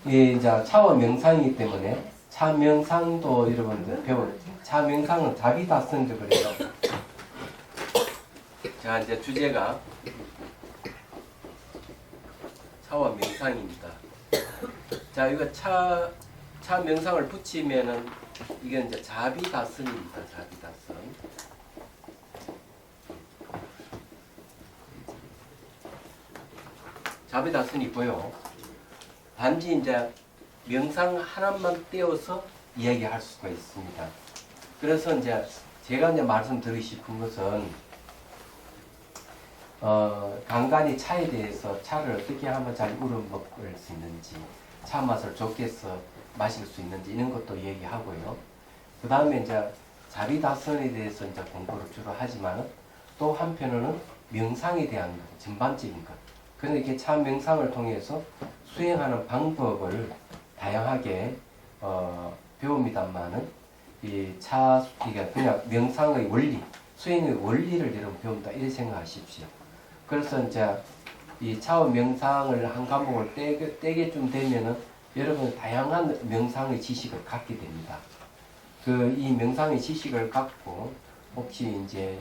이 이제 차와 명상이기 때문에 차 명상도 여러분들 차 명상은 답이 다 쓴다 그래요. 자, 이제 주제가 차와 명상입니다. 자, 이거 차 명상을 붙이면은 이게 이제 자비다스입니다. 자비다스. 자비다스이고요. 단지 이제 명상 하나만 떼어서 이야기할 수가 있습니다. 그래서 이제 제가 이제 말씀드리고 싶은 것은 간간히 차에 대해서 차를 어떻게 하면 잘 우려 먹을 수 있는지, 차 맛을 좋게 해서 마실 수 있는지 이런 것도 얘기하고요. 그 다음에 이제 자비다선에 대해서 이제 공부를 주로 하지만 또 한편으로는 명상에 대한 전반적인 것. 그래서 이렇게 차 명상을 통해서 수행하는 방법을 다양하게 배웁니다만은 이게 그냥 명상의 원리, 수행의 원리를 여러분 배운다 이렇게 생각하십시오. 그래서 이제 이 차원 명상을 한 과목을 떼게쯤 되면은 여러분 다양한 명상의 지식을 갖게 됩니다. 이 명상의 지식을 갖고 혹시 이제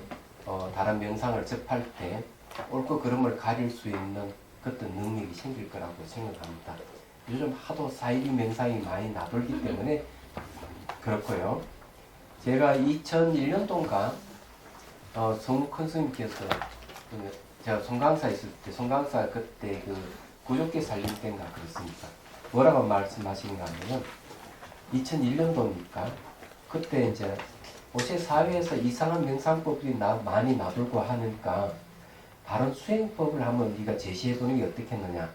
다른 명상을 접할 때 옳고 그름을 가릴 수 있는 어떤 능력이 생길 거라고 생각합니다. 요즘 하도 사이비 명상이 많이 나돌기 때문에 그렇고요. 제가 2001년도인가 성큰 스님께서 제가 송강사 있을 때 송강사 그때 구조계 살림 때인가 그랬습니까? 뭐라고 말씀하시는가 하면은 2001년도니까 그때 이제 요새 사회에서 이상한 명상법이 많이 나돌고 하니까 다른 수행법을 한번 네가 제시해보는 게 어떻겠느냐.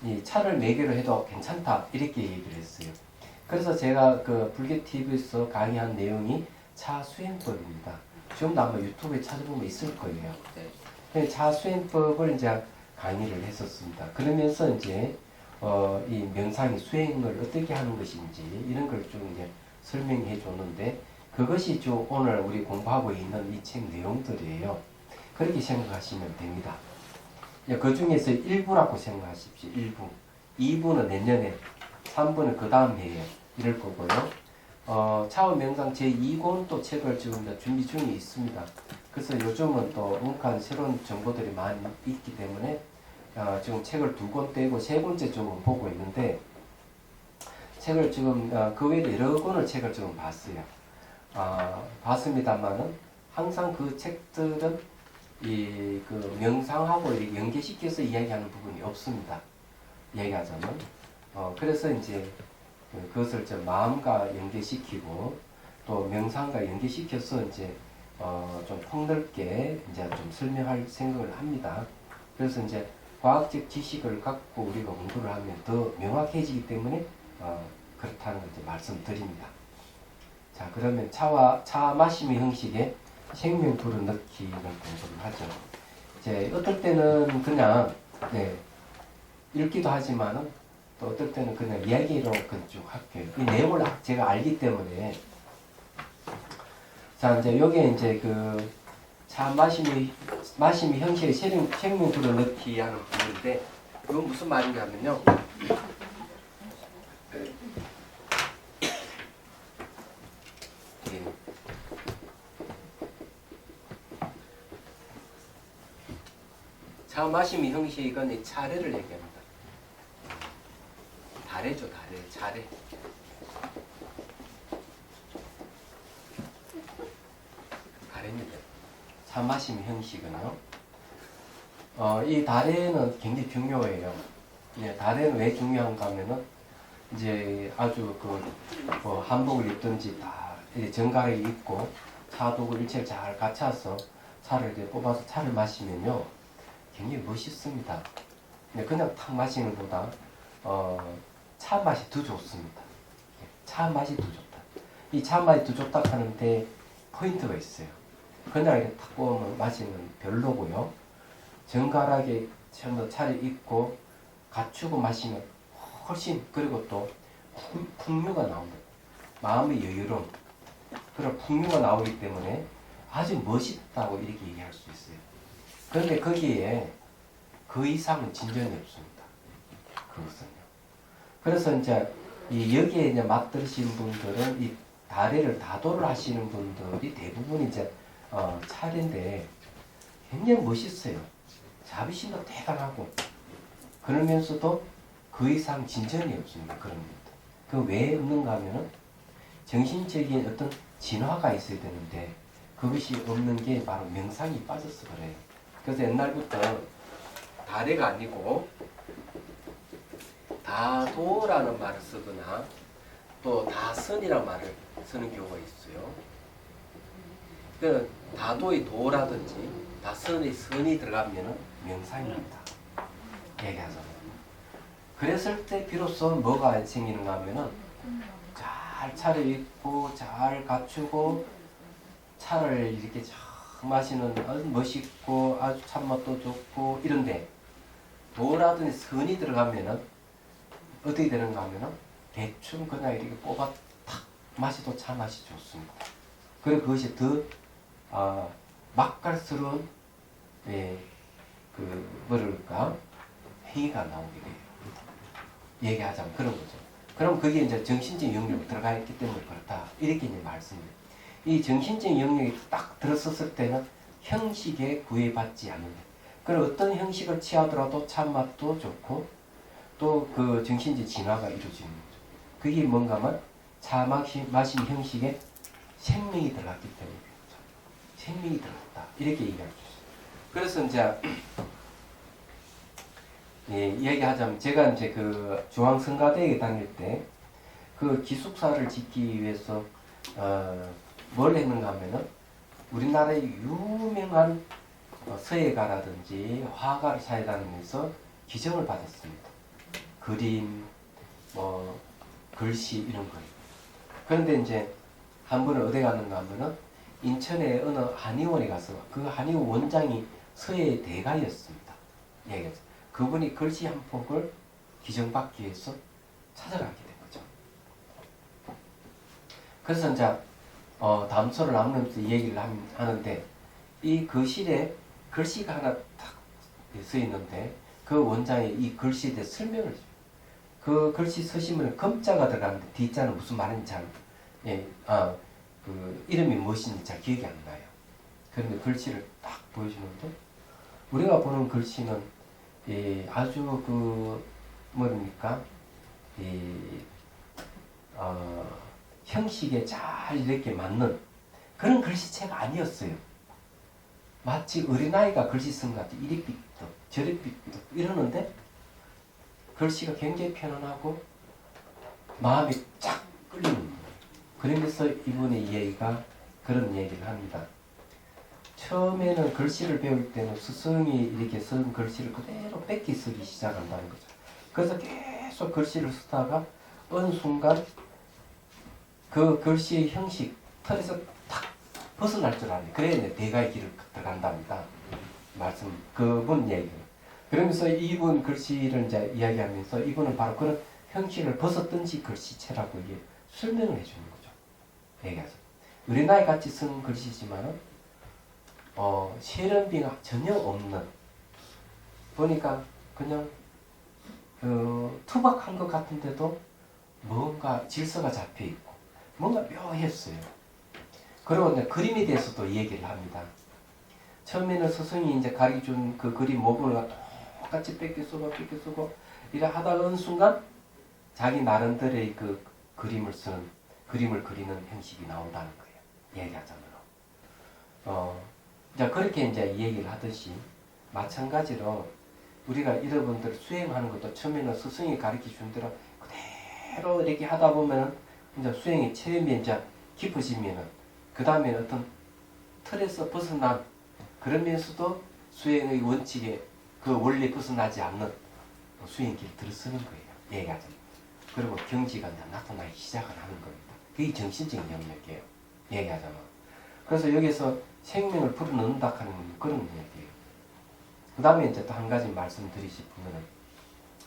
이 차를 매개로 해도 괜찮다 이렇게 얘기를 했어요. 그래서 제가 불교TV에서 강의한 내용이 차 수행법입니다. 지금도 아마 유튜브에 찾아보면 있을 거예요. 네. 차 수행법을 이제 강의를 했었습니다. 그러면서 이제 이 명상의 수행을 어떻게 하는 것인지 이런 걸 좀 이제 설명해 줬는데 그것이 좀 오늘 우리 공부하고 있는 이 책 내용들이에요. 그렇게 생각하시면 됩니다. 그 중에서 1부라고 생각하십시오. 1부. 2부는 내년에, 3부는 그 다음 해에 이럴 거고요. 차원 명상 제2권 또 책을 지금 준비 중에 있습니다. 그래서 요즘은 또 웅한 새로운 정보들이 많이 있기 때문에 지금 책을 2권 떼고 3권째 좀 보고 있는데 책을 지금 그 외에 여러 권을 책을 지금 봤어요. 봤습니다만은 항상 그 책들은 명상하고 연계시켜서 이야기하는 부분이 없습니다. 얘기하자면. 그래서 이제 그것을 좀 마음과 연계시키고 또 명상과 연계시켜서 이제 좀 폭넓게 이제 좀 설명할 생각을 합니다. 그래서 이제 과학적 지식을 갖고 우리가 공부를 하면 더 명확해지기 때문에 그렇다는 걸 이제 말씀드립니다. 자, 그러면 차 마심의 형식에 생명 불을 넣기는 공부를 하죠. 이제 어떨 때는 그냥 읽기도 하지만은 또 어떨 때는 그냥 이야기로 쭉 할게요. 이 내용을 제가 알기 때문에 자 이제 요게 이제 차 마심의 형식의 생명 불을 넣기 하는 부분인데 이건 무슨 말이냐면요. 차 마심의 형식은 이 차례를 얘기합니다. 다래죠, 다래, 차례. 다래입니다. 차 마심의 형식은요. 이 다래는 굉장히 중요해요. 다래는 왜 중요한가 하면은 이제 아주 한복을 입든지 다 정갈하게 입고 차도구 일체를 잘 갖춰서 차를 이렇게 뽑아서 차를 마시면요. 굉장히 멋있습니다. 그냥 탁 마시는 것보다 차 맛이 더 좋습니다. 차 맛이 더 좋다. 이 차 맛이 더 좋다 하는데 포인트가 있어요. 그냥 이렇게 탁 뽑으면 마시면 별로고요. 정갈하게 처음부터 차를 입고 갖추고 마시면 훨씬 그리고 또 풍류가 나옵니다. 마음의 여유로움 그런 풍류가 나오기 때문에 아주 멋있다고 이렇게 얘기할 수 있어요. 그런데 거기에 그 이상은 진전이 없습니다. 그것은요. 그래서 이제 여기에 이제 맞들으신 분들은 이 다래를 다도를 하시는 분들이 대부분 이제 차례인데 굉장히 멋있어요. 자비심도 대단하고 그러면서도 그 이상 진전이 없습니다. 그런 분들. 그 왜 없는가 하면은 정신적인 어떤 진화가 있어야 되는데 그것이 없는 게 바로 명상이 빠져서 그래요. 그래서 옛날부터 다래가 아니고 다도라는 말을 쓰거나 또 다선이라는 말을 쓰는 경우가 있어요. 그 다도의 도라든지 다선의 선이 들어가면 명상입니다. 얘기하자면. 그랬을 때 비로소 뭐가 생기는가 하면은 잘 차려입고 잘 갖추고 차를 이렇게 잘 마시는 아주 멋있고 아주 참맛도 좋고 이런데 도라든지 선이 들어가면은 어떻게 되는가 하면은 대충 그냥 이렇게 뽑아 탁 마셔도 차 맛이 좋습니다. 그리고 그것이 더 맛깔스러운 뭐랄까 회의가 나오게 돼요. 얘기하자면 그런 거죠. 그럼 그게 이제 정신적 영역에 들어가 있기 때문에 그렇다. 이렇게 이제 말씀드려요. 이 정신적 영역이 딱 들어섰을 때는 형식에 구애받지 않는다. 그럼 어떤 형식을 취하더라도 참맛도 좋고 또 그 정신적 진화가 이루어지는 거죠. 그게 뭔가 하면 차 마신 형식에 생명이 들어갔기 때문에 그렇죠. 생명이 들어갔다. 이렇게 얘기할 수 있어요. 그래서 이제 얘기하자면 제가 이제 그 중앙성가대에 다닐 때 그 기숙사를 짓기 위해서 뭘 했는가 하면은 우리나라의 유명한 서예가라든지 화가를 찾아다니면서 기증을 받았습니다. 그림, 글씨 이런 거예요. 그런데 이제 한 번은 어디 갔는가 하면은 인천의 어느 한의원에 가서 그 한의원 원장이 서예 대가였습니다. 얘기했어요. 그분이 글씨 한 폭을 기증받기 위해서 찾아가게 된 거죠. 그래서 이제 담소를 나누면서 이 얘기를 하는데 이 거실에 글씨가 하나 딱 써 있는데 그 원장이 이 글씨에 대해 설명을 해줘요. 그 글씨 서시면 검자가 들어가는데 D자는 무슨 말인지 잘 그 이름이 무엇인지 잘 기억이 안 나요. 그런데 글씨를 딱 보여주는데 우리가 보는 글씨는 아주 뭡니까 형식에 잘 이렇게 맞는 그런 글씨체가 아니었어요. 마치 어린아이가 글씨 쓴 것 같아. 이리 삐뚤 저리 삐뚤 이러는데 글씨가 굉장히 편안하고 마음이 쫙 끌리는 거예요. 그러면서 이분의 얘기가 그런 얘기를 합니다. 처음에는 글씨를 배울 때는 스승이 이렇게 쓴 글씨를 그대로 뺏기 쓰기 시작한다는 거죠. 그래서 계속 글씨를 쓰다가 어느 순간 그 글씨의 형식, 틀에서 탁 벗어날 줄 아네. 그래야 이제 대가의 길을 들어간답니다. 그분 얘기를. 그러면서 이분 글씨를 이제 이야기하면서 이분은 바로 그런 형식을 벗었던지 글씨체라고 이게 설명을 해주는 거죠. 얘기하죠. 어린아이 같이 쓴 글씨지만은 세련비가 전혀 없는 보니까 그냥 투박한 것 같은데도 뭔가 질서가 잡혀 있고 뭔가 묘했어요. 그리고 이제 그림에 대해서도 얘기를 합니다. 처음에는 스승이 이제 가르쳐준 그 그림 모범을 똑같이 뺏겨 쓰고 이래 하다가 어느 순간 자기 나름대로의 그 그림을 그리는 형식이 나온다는 거예요. 얘기하자면. 이제 그렇게 이제 얘기를 하듯이 마찬가지로 우리가 여러분들 수행하는 것도 처음에는 스승이 가르쳐 준 대로 그대로 이렇게 하다 보면은 이제 수행이 처음에 이제 깊어지면은 그 다음에 어떤 틀에서 벗어난 그러면서도 수행의 원칙에 그 원리 벗어나지 않는 수행길을 들어서는 거예요. 얘기하자면. 그리고 경지가 이제 나타나기 시작을 하는 겁니다. 그게 정신적인 영역이에요. 얘기하자면. 그래서 여기서 생명을 불어넣는다 하는 그런 얘기예요. 그 다음에 이제 또 한 가지 말씀드리고 싶으면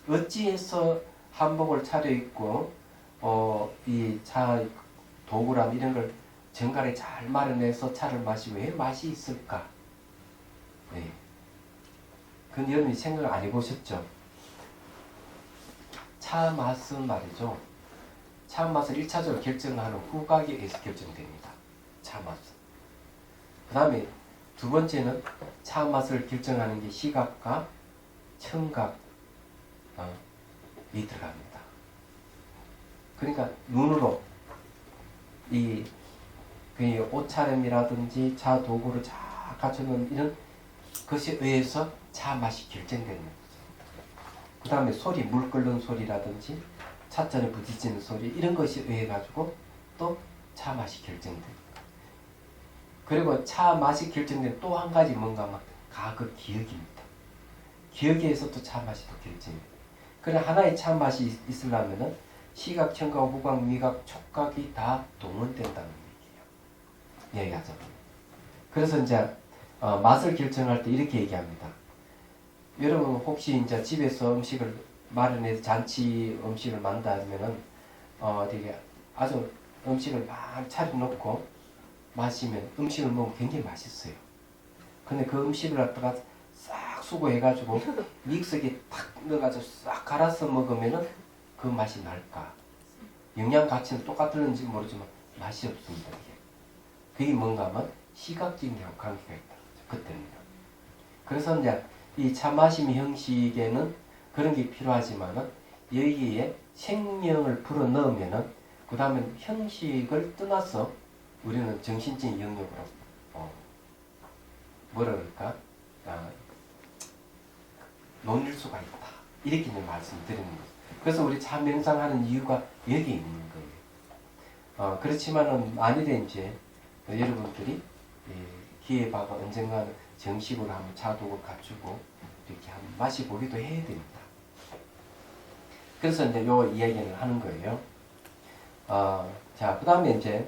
어찌해서 한복을 차려입고 이 차 도구람 이런 걸 정갈에 잘 마련해서 차를 마시고 왜 맛이 있을까? 네. 그건 여러분이 생각을 안 해보셨죠? 차 맛은 말이죠. 차 맛을 1차적으로 결정하는 후각에 의해서 결정됩니다. 차 맛은. 그 다음에 두 번째는 차 맛을 결정하는 게 시각과 청각 이 들어갑니다. 그러니까 눈으로 이 옷차림이라든지 차 도구를 쫙 갖춰놓은 이런 것에 의해서 차 맛이 결정되는 거죠. 그 다음에 소리, 물 끓는 소리라든지 찻잔에 부딪히는 소리 이런 것에 의해 가지고 또 차 맛이 결정됩니다. 그리고 차 맛이 결정된 또 한 가지 뭔가 하면 과거 기억입니다. 기억에 의해서 또 차 맛이 또 결정됩니다. 그래 하나의 차 맛이 있으려면은 시각, 청각, 후각, 미각, 촉각이 다 동원된다는 얘기예요. 얘기하자면. 그래서 이제 맛을 결정할 때 이렇게 얘기합니다. 여러분 혹시 이제 집에서 음식을 마련해서 잔치 음식을 만든다면은 되게 아주 음식을 막 차려놓고 마시면 음식을 먹으면 굉장히 맛있어요. 근데 그 음식을 갖다가 싹 수거해가지고 믹서기에 탁 넣어가지고 싹 갈아서 먹으면은 그 맛이 날까? 영양 가치는 똑같을는지 모르지만 맛이 없습니다. 그게 뭔가 하면 시각적인 관계가 있다. 그때는요. 그래서 이제 이 차 마심 형식에는 그런 게 필요하지만은 여기에 생명을 불어 넣으면은 그 다음에 형식을 떠나서 우리는 정신적인 영역으로 뭐라 그럴까? 논일 수가 있다. 이렇게 이제 말씀드리는 거죠. 그래서 우리 차 명상하는 이유가 여기 있는 거예요. 그렇지만은 만일에 이제 여러분들이 기회봐가 언젠가는 정식으로 한번 차도를 갖추고 이렇게 한번 마셔보기도 해야 됩니다. 그래서 이제 요 이야기를 하는 거예요. 자, 그 다음에 이제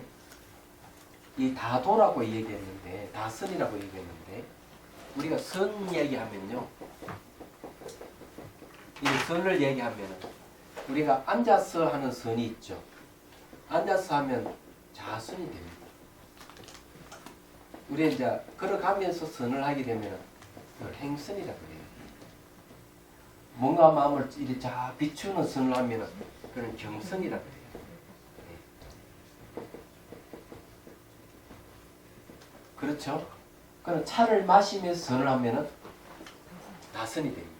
이 다도라고 얘기했는데, 다선이라고 얘기했는데, 우리가 선 얘기하면요, 이 선을 얘기하면 우리가 앉아서 하는 선이 있죠. 앉아서 하면 자선이 됩니다. 우리 이제 걸어가면서 선을 하게 되면 그걸 행선이라고 해요. 뭔가 마음을 이렇게 자 비추는 선을 하면 그런 경선이라고 해요. 그렇죠? 그럼 차를 마시면서 선을 하면은 다선이 됩니다.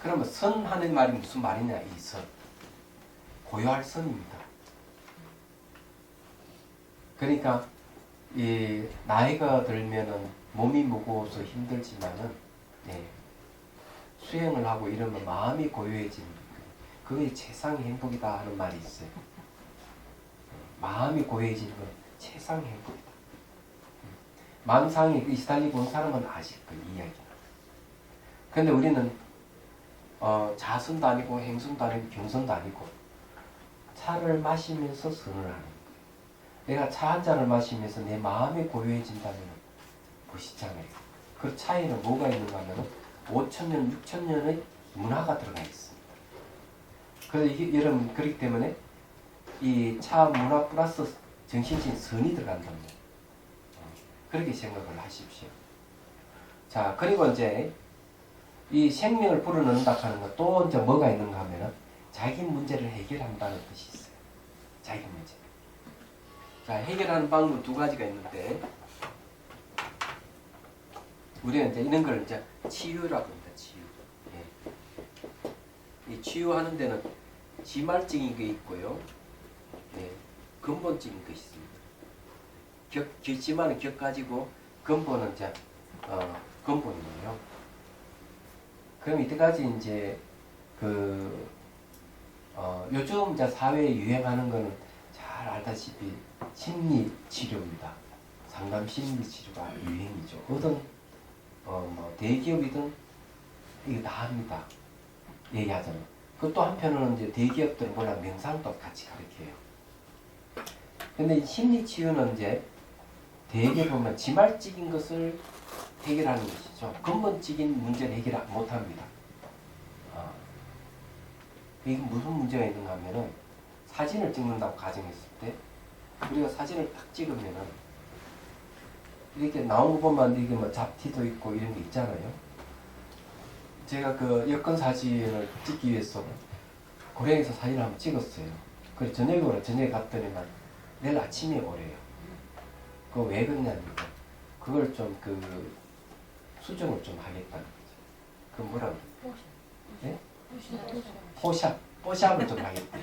그러면 선하는 말이 무슨 말이냐? 이 선. 고요할 선입니다. 그러니까 이 나이가 들면은 몸이 무거워서 힘들지만은 수행을 하고 이러면 마음이 고요해지는 거예요. 그게 최상의 행복이다 하는 말이 있어요. 마음이 고요해지는 건 최상의 행복이다. 만상이 이스탈리 본 사람은 아실 거예요. 이 이야기는. 그런데 우리는 자선도 아니고 행선도 아니고 경선도 아니고 차를 마시면서 선을 하는 거예요. 내가 차 한 잔을 마시면서 내 마음이 고요해진다면 보시잖아요. 그 차에는 뭐가 있는가 하면 5,000년, 6,000년의 문화가 들어가 있습니다. 그래서 이게 여러분 그렇기 때문에 이 차 문화 플러스 정신적인 선이 들어간다는 거예요. 그렇게 생각을 하십시오. 자, 그리고 이제 이 생명을 불어넣는다 하는 건 또 이제 뭐가 있는가 하면은 자기 문제를 해결한다는 뜻이 있어요. 자기 문제. 자, 해결하는 방법 두 가지가 있는데 우리는 이제 이런 걸 이제 치유라고 합니다. 치유. 이 치유하는 데는 지말적인 게 있고요. 근본적인 것이 있습니다. 지말은 격 가지고 근본은 이제 근본이에요. 그럼 이때까지 이제 요즘 이제 사회에 유행하는 거는 잘 알다시피 심리 치료입니다. 상담 심리 치료가 유행이죠. 어떤 대기업이든 이거 다 합니다. 얘기하자면. 그것도 한편으로는 이제 대기업들은 몰라 명상도 같이 가르쳐요. 근데 이 심리 치유는 이제 대개 보면 지말적인 것을 해결하는 것이죠. 근본적인 문제를 해결 못합니다. 이게 무슨 문제가 있는가 하면은 사진을 찍는다고 가정했을 때 우리가 사진을 딱 찍으면은 이렇게 나온 거 보면 이게 뭐 잡티도 있고 이런 게 있잖아요. 제가 그 여권 사진을 찍기 위해서 고향에서 사진을 한번 찍었어요. 그래서 저녁에 갔더니만 내일 아침에 오래요. 그거 왜 그러냐니까 그걸 좀 수정을 좀 하겠다는 거죠. 그 뭐라 그러죠? 예? 뽀샵을 좀 하겠다.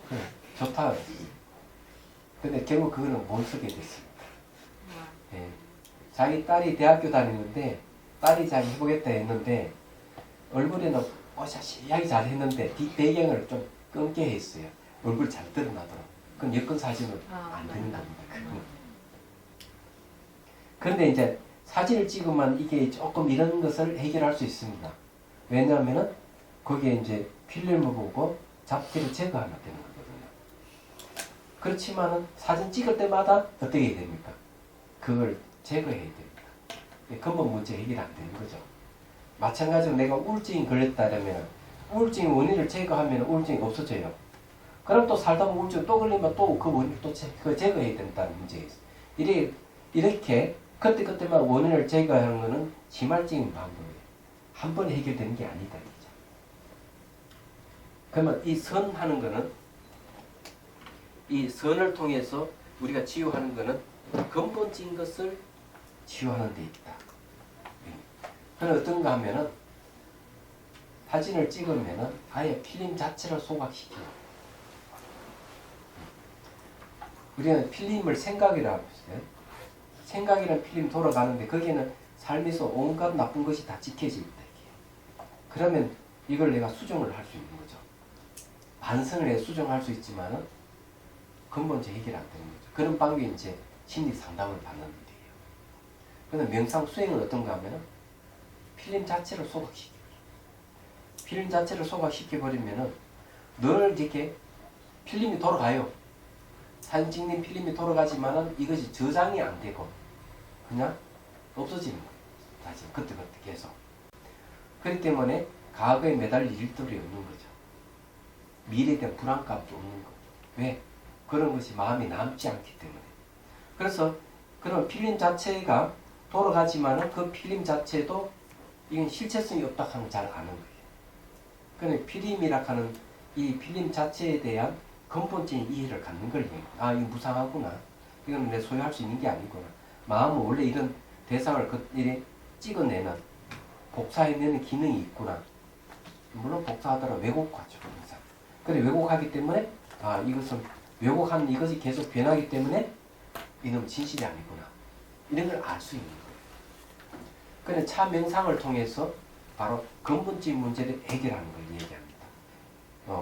그래, 좋다. 근데 결국 그거는 못 쓰게 됐습니다. 예. 자기 딸이 대학교 다니는데 딸이 자기 해보겠다 했는데 얼굴에는 뽀샤시하게 잘 했는데 뒷배경을 좀 끊게 했어요. 얼굴 잘 드러나도록. 그건 여권 사진은 안 되는 겁니다. 그런데 이제 사진을 찍으면 이게 조금 이런 것을 해결할 수 있습니다. 왜냐하면은 거기에 이제 필름을 보고 잡티를 제거하면 되는 거거든요. 그렇지만은 사진 찍을 때마다 어떻게 해야 됩니까? 그걸 제거해야 됩니다. 근본 문제 해결이 안 되는 거죠. 마찬가지로 내가 우울증이 걸렸다면 우울증의 원인을 제거하면 우울증이 없어져요. 그럼 또 살다 보면 우울증 또 걸리면 또 그 원인을 또 제거해야 된다는 문제가 있어요. 이렇게 그때그때만 원인을 제거하는 것은 심할증인 방법이에요. 한 번에 해결되는 게 아니다. 이죠. 그러면 이 선하는 것은 이 선을 통해서 우리가 치유하는 것은 근본적인 것을 치유하는 데 있다. 그건 어떤가 하면은 사진을 찍으면은 아예 필름 자체를 소각시켜요. 우리는 필름을 생각이라고 했어요. 생각이라는 필름 돌아가는데 거기에는 삶에서 온갖 나쁜 것이 다 찍혀져 있다. 그러면 이걸 내가 수정을 할 수 있는 거죠. 반성을 해 수정할 수 있지만은 근본적 해결이 안 되는 거죠. 그런 방법이 이제 심리 상담을 받는 일이에요. 그런데 명상 수행은 어떤가 하면은 필름 자체를 소각시켜요. 필름 자체를 소각시켜버리면은 늘 이렇게 필름이 돌아가요. 사진 찍는 필름이 돌아가지만은 이것이 저장이 안 되고 그냥 없어지는 거예요. 다시 그때그때 계속. 그렇기 때문에 과거에 매달릴 일들이 없는 거죠. 미래에 대한 불안감도 없는 거죠. 왜? 그런 것이 마음에 남지 않기 때문에. 그래서 그런 필름 자체가 돌아가지만은 그 필름 자체도 이건 실체성이 없다 하는 걸 잘 아는 거예요. 그런데 필름이라 하는 이 필름 자체에 대한 근본적인 이해를 갖는 걸 얘기해요. 아, 이거 무상하구나. 이건 내 소유할 수 있는 게 아니구나. 마음은 원래 이런 대상을 이렇게 찍어내는, 복사해내는 기능이 있구나. 물론 복사하더라도 왜곡하죠. 항상. 그래, 왜곡하기 때문에, 아, 이것은, 왜곡한 이것이 계속 변하기 때문에, 이놈 진실이 아니구나. 이런 걸 알 수 있는 거예요. 그래, 차 명상을 통해서 바로 근본적인 문제를 해결하는 걸 얘기합니다.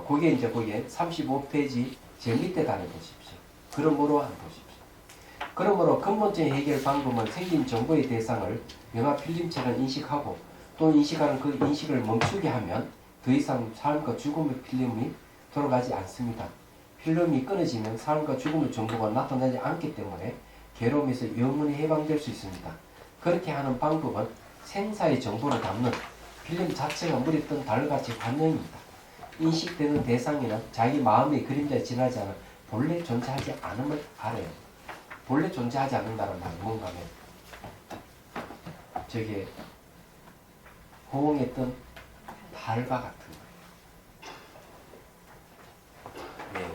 거기에 35페이지 제일 밑에 단을 보십시오. 그러므로 한번 보십시오. 그러므로 근본적인 해결 방법은 생긴 정보의 대상을 영화 필름처럼 인식하고 또 인식하는 그 인식을 멈추게 하면 더 이상 삶과 죽음의 필름이 돌아가지 않습니다. 필름이 끊어지면 삶과 죽음의 정보가 나타나지 않기 때문에 괴로움에서 영원히 해방될 수 있습니다. 그렇게 하는 방법은 생사의 정보를 담는 필름 자체가 물에 뜬 달같이 환영입니다. 인식되는 대상이나 자기 마음의 그림자에 지나지 않아 본래 존재하지 않음을 알아요. 본래 존재하지 않는다는 말은 뭔가 하면 저게 호응했던 달과 같은 거예요. 네.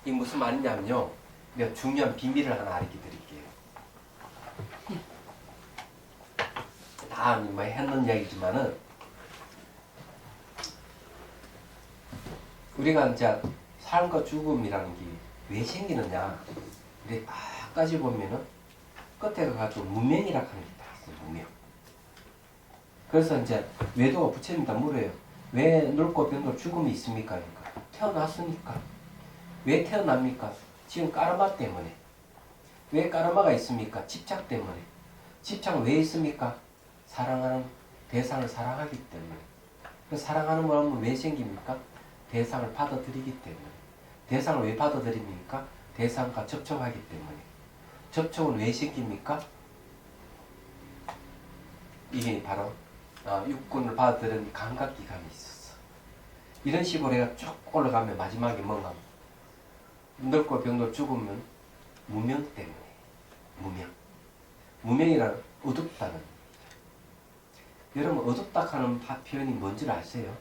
이 무슨 말이냐면요. 내가 중요한 비밀을 하나 알려 드릴게요. 다 뭐 했는 이야기지만은 우리가 이제 삶과 죽음이라는 게 왜 생기느냐. 근데 끝까지 보면은 끝에 가가지고 무명이라 하는 게 다 있어요. 무명. 그래서 이제 외도가 부처님다 물어요. 왜 늙고 병도 죽음이 있습니까? 그러니까 태어났으니까. 왜 태어납니까? 지금 까르마 때문에. 왜 까르마가 있습니까? 집착 때문에. 집착은 왜 있습니까? 사랑하는 대상을 사랑하기 때문에. 그 사랑하는 마음은 왜 생깁니까? 대상을 받아들이기 때문에. 대상을 왜 받아들입니까? 대상과 접촉하기 때문에. 접촉은 왜 생깁니까? 이게 바로 육군을 받아들이는 감각기관이 있었어. 이런 식으로 내가 쭉 올라가면 마지막에 뭔가 늙고 병도 죽으면 무명 때문에. 무명. 무명이란 어둡다는. 여러분 어둡다 하는 표현이 뭔지 아세요?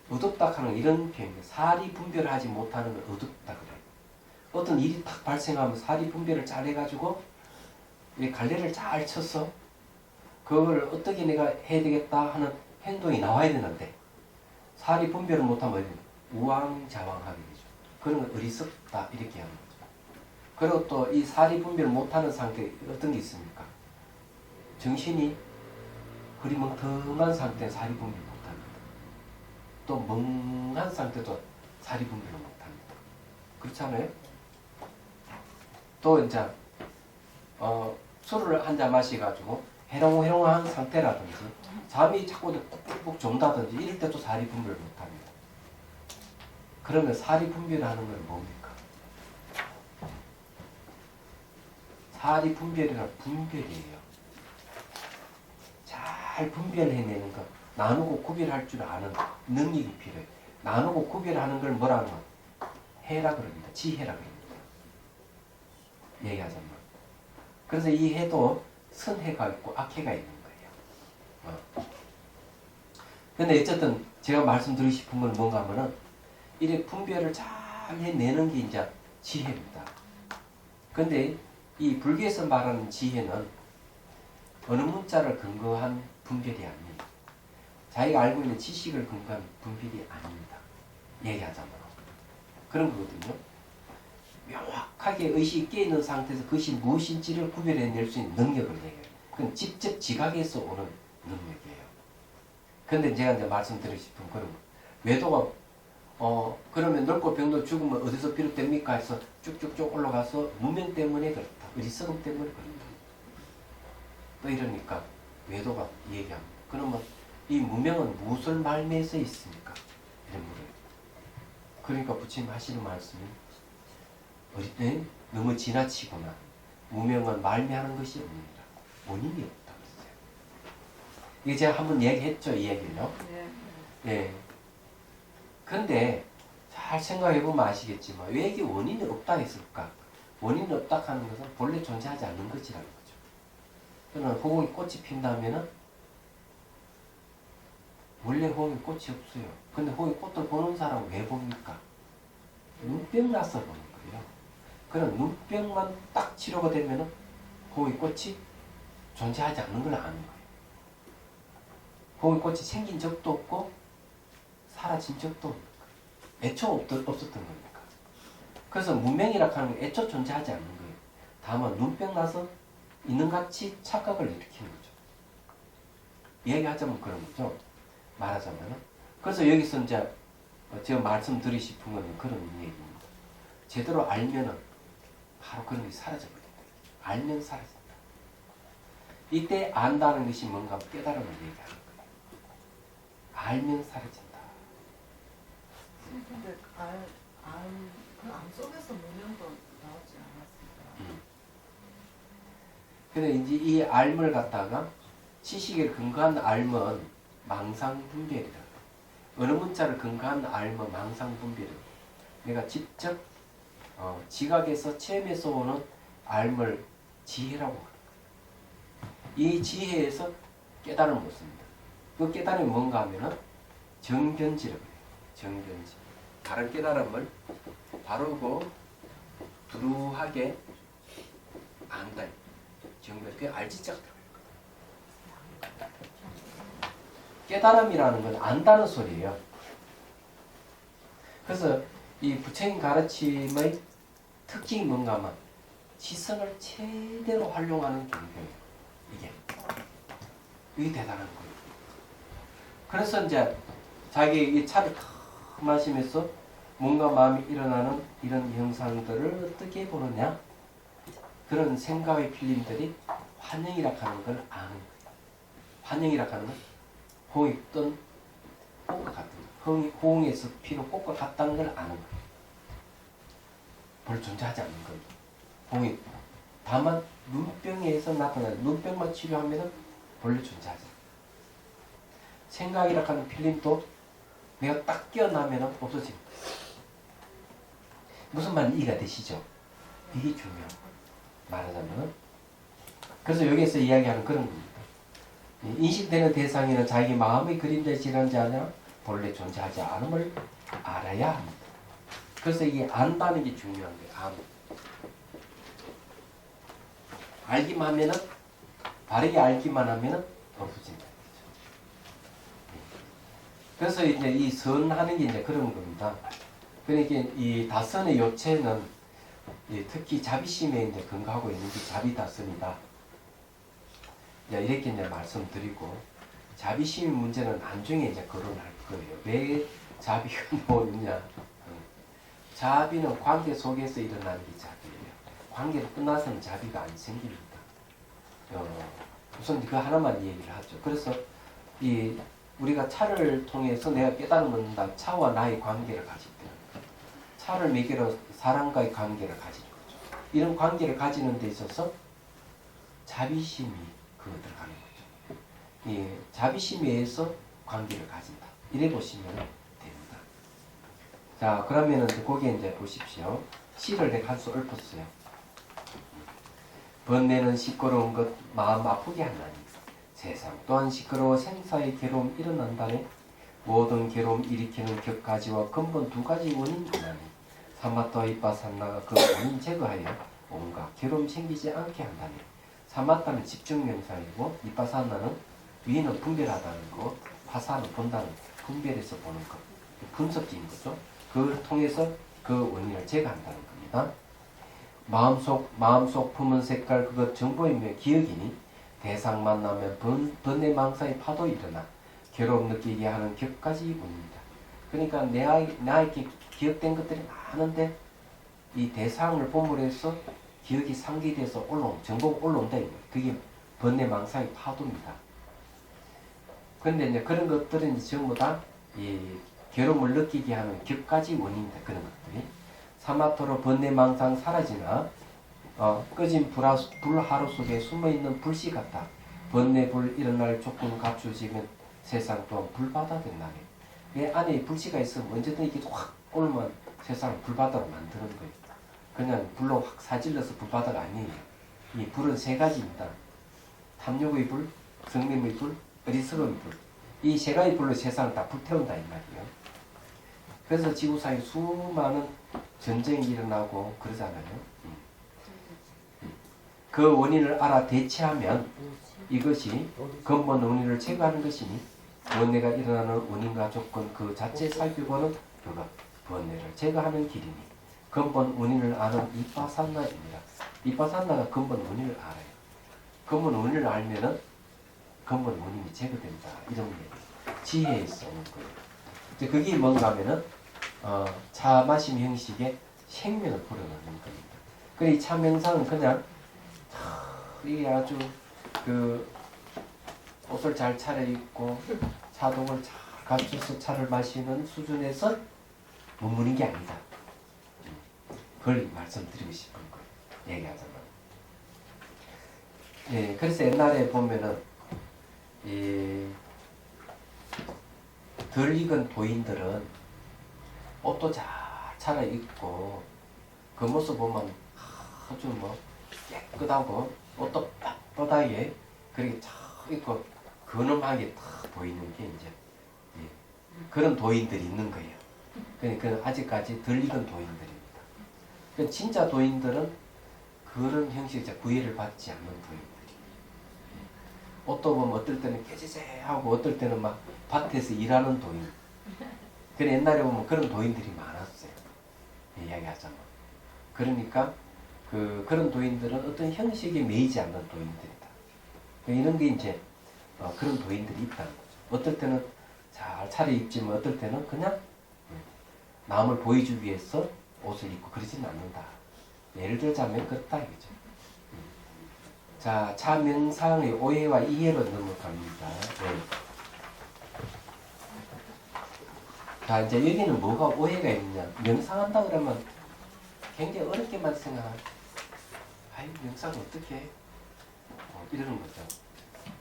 어둡다 하는 이런 표현이에요. 사리 분별을 하지 못하는 걸 어둡다 그래요. 어떤 일이 딱 발생하면 사리 분별을 잘 해가지고 이 갈래를 잘 쳐서 그걸 어떻게 내가 해야 되겠다 하는 행동이 나와야 되는데 사리 분별을 못하면 우왕좌왕하게 되죠. 그런 걸 어리석다 이렇게 하는 거죠. 그리고 또 이 사리 분별을 못하는 상태 어떤 게 있습니까? 정신이 흐리멍텅한 상태는 사리 분별 못합니다. 또 멍한 상태도 사리 분별을 못합니다. 그렇잖아요? 또 이제 술을 한 잔 마셔가지고 해롱해롱한 상태라든지 잠이 자꾸 푹푹 존다든지 이럴 때도 사리 분별을 못합니다. 그러면 사리 분별하는 건 뭡니까? 사리 분별이란 분별이에요. 잘 분별해내는 것, 나누고 구별할 줄 아는 능력이 필요해요. 나누고 구별하는 걸 뭐라는 거? 해라 그럽니다. 지혜라 그럽니다. 얘기하자면. 그래서 이 해도 선해가 있고 악해가 있는 거예요. 근데 어쨌든 제가 말씀드리고 싶은 건 뭔가 하면은 이렇게 분별을 잘 해내는 게 이제 지혜입니다. 근데 이 불교에서 말하는 지혜는 어느 문자를 근거한 분별이 아닙니다. 자기가 알고 있는 지식을 근거한 분별이 아닙니다. 얘기하자면. 그런 거거든요. 명확하게 의식이 깨있는 상태에서 그것이 무엇인지를 구별해낼 수 있는 능력을 얘기해요. 그건 직접 지각에서 오는 능력이에요. 그런데 제가 이제 말씀드리고 싶은 그런 거. 외도가 그러면 넓고 병도 죽으면 어디서 비롯됩니까? 해서 쭉쭉쭉 올라가서 무명 때문에 그렇다. 어리석음 때문에 그렇다. 또 이러니까 외도가 얘기합니다. 그러면 이 무명은 무엇을 말미에서 있습니까? 이런 물어요. 그러니까 부처님 하시는 말씀이 너무 지나치구나. 무명은 말미하는 것이 없느니라. 원인이 없다고 했어요. 이게 제가 한번 얘기했죠, 이 얘기를요. 예. 근데 잘 생각해보면 아시겠지만 왜 이게 원인이 없다 했을까? 원인이 없다 하는 것은 본래 존재하지 않는 것이라는 거죠. 그러나 호응이 꽃이 핀다면은 원래 호응이 꽃이 없어요. 근데 호응이 꽃을 보는 사람은 왜 봅니까? 눈병 나서 보는 거예요. 그런 눈병만 딱 치료가 되면은 호응이 꽃이 존재하지 않는 걸 아는 거예요. 호응이 꽃이 생긴 적도 없고 사라진 적도 없는 거예요. 애초 없었던 겁니까? 그래서 무명이라 하는 건 애초 존재하지 않는 거예요. 다만 눈병 나서 있는 같이 착각을 일으키는 거죠. 얘기하자면 그런 거죠. 말하자면. 그래서 여기서 이제 제가 말씀드리고 싶은 건 그런 얘기입니다. 제대로 알면은 바로 그런 게 사라져버린다. 알면 사라진다. 이때 안다는 것이 뭔가 깨달음을 얘기하는 거예요. 알면 사라진다. 근데 그 암 속에서 무명도 나오지 않았습니다. 근데 이제 이 알을 갖다가 지식에 근거한 알은 망상분별이다. 어느 문자를 근거한 알은 망상분별이다. 내가 직접 지각에서 체험에서 오는 알을 지혜라고 합니다. 이 지혜에서 깨달음을 얻습니다. 그 깨달음이 뭔가 하면은 정견지라고 해요. 정견지. 다른 깨달음을 바르고 두루하게 안다. 정견. 그게 알지자가 들어가요. 깨달음이라는 건 안다는 소리예요. 그래서 이 부처님 가르침의 특징이 뭔가 하면 지성을 최대로 활용하는 경계예요. 이게 대단한 거예요. 그래서 이제 자기 이 차를 마시면서 뭔가 마음이 일어나는 이런 현상들을 어떻게 보느냐? 그런 생각의 필름들이 환영이라 하는 걸 아는 거예요. 환영이라 하는 건 호응이 뜬 꽃과 같은 거예요. 호응에서 피는 꽃과 같다는 걸 아는 거예요. 별로 존재하지 않는 거예요. 호응이. 다만 눈병에서 나타나는 눈병만 치료하면 본래 존재하지 않아요. 생각이라 하는 필름도 내가 딱 깨어나면 없어집니다. 무슨 말인지 이해가 되시죠? 이게 중요한 거예요. 말하자면. 그래서 여기에서 이야기하는 그런 겁니다. 인식되는 대상에는 자기 마음의 그림자에 지나지 않아 본래 존재하지 않음을 알아야 합니다. 그래서 이게 안다는 게 중요한 거예요. 알기만 하면은, 바르게 알기만 하면은 없어진다. 그래서 이제 이 선하는 게 이제 그런 겁니다. 그러니까 이 다선의 요체는 특히 자비심에 이제 근거하고 있는 게 자비다선이다. 이렇게 이제 말씀드리고, 자비심의 문제는 나중에 이제 거론할 거예요. 왜 자비가 나오느냐? 자비는 관계 속에서 일어나는 게 자비예요. 관계가 끝나서는 자비가 안 생깁니다. 우선 그 하나만 얘기를 하죠. 그래서 우리가 차를 통해서 내가 깨달음을 얻는다. 차와 나의 관계를 가질 때, 차를 매개로 사람과의 관계를 가지는 거죠. 이런 관계를 가지는 데 있어서 자비심이 들어가는 거죠. 자비심에 의해서 관계를 가진다. 이래 보시면 됩니다. 자, 그러면은 거기에 이제 보십시오. 시를 내가 한 수 읊었어요. 번뇌는 시끄러운 것 마음 아프게 하나니 세상 또한 시끄러워 생사의 괴로움 일어난다네. 모든 괴로움 일으키는 격가지와 근본 두 가지 원인 하나니 사마타와 이빠산나가 그 원인 제거하여 온갖 괴로움 생기지 않게 한다네. 사마타는 집중 명상이고 이빠사나는 위는 분별하다는 거, 파사는 본다는 분별해서 보는 것, 분석적인 거죠. 그걸 통해서 그 원인을 제거한다는 겁니다. 마음속 품은 색깔 그것 정보이며 기억이니 대상 만나면 번뇌망상의 파도 일어나 괴로움 느끼게 하는 격까지 원인이다. 그러니까 나에게 기억된 것들이 많은데 이 대상을 본물로 해서 기억이 상기돼서 정보가 올라온다. 그게 번뇌망상의 파도입니다. 그런데 이제 그런 것들은 전부 다 이 괴로움을 느끼게 하는 격까지 원인이다. 그런 것들이. 사마토로 번뇌망상 사라지나 꺼진 불하루 속에 숨어있는 불씨 같다. 번뇌불 일어날 조건 갖추어지면 세상 또한 불바다 된다네. 내 안에 불씨가 있으면 언제든 이게 확 오르면 세상을 불바다로 만드는 거예요. 그냥 불로 확 사질러서 불바다가 아니에요. 이 불은 세 가지입니다. 탐욕의 불, 성냄의 불, 어리석은 불. 이 세 가지 불로 세상을 다 불태운다 이 말이에요. 그래서 지구상에 수많은 전쟁이 일어나고 그러잖아요. 그 원인을 알아 대체하면 이것이 근본 원인을 제거하는 것이니 번뇌가 일어나는 원인과 조건 그 자체 살피고는 그가 번뇌를 제거하는 길이니 근본 원인을 아는 이빠산나입니다. 이빠산나가 근본 원인을 알아요. 근본 원인을 알면은 근본 원인이 제거된다. 이런 게 지혜에 있어 오는 거예요. 이제 그게 뭔가 하면은 차 마심 형식의 생명을 불어넣는 겁니다. 그래 이 차 명상은 그냥 이게 아주 옷을 잘 차려입고 차동을 잘 갖춰서 차를 마시는 수준에서 머무는 게 아니다. 그걸 말씀드리고 싶은 거예요. 얘기하자면. 예, 그래서 옛날에 보면은 덜 익은 도인들은 옷도 잘 차려입고 그 모습 보면 아주 깨끗하고 옷도 빳빳하게 그렇게 탁 입고 근엄하게 탁 보이는 게 이제 그런 도인들이 있는 거예요. 그러니까 아직까지 덜 익은 도인들입니다. 그러니까 진짜 도인들은 그런 형식의 구애를 받지 않는 도인들이. 옷도 보면 어떨 때는 깨지세하고 어떨 때는 막 밭에서 일하는 도인. 그래 옛날에 보면 그런 도인들이 많았어요. 이야기하자면. 그러니까 그런 도인들은 어떤 형식에 매이지 않는 도인들이다. 이런 게 이제 그런 도인들이 있다는 거죠. 어떨 때는 잘 차려입지만 어떨 때는 그냥 남을 보여주기 위해서 옷을 입고 그러지는 않는다. 예를 들자면 그렇다 이거죠. 자, 차 명상의 오해와 이해로 넘어갑니다. 네. 자, 이제 여기는 뭐가 오해가 있느냐. 명상한다 그러면 굉장히 어렵게만 생각하죠. 아이, 명상 어떻게 해? 이러는 거죠.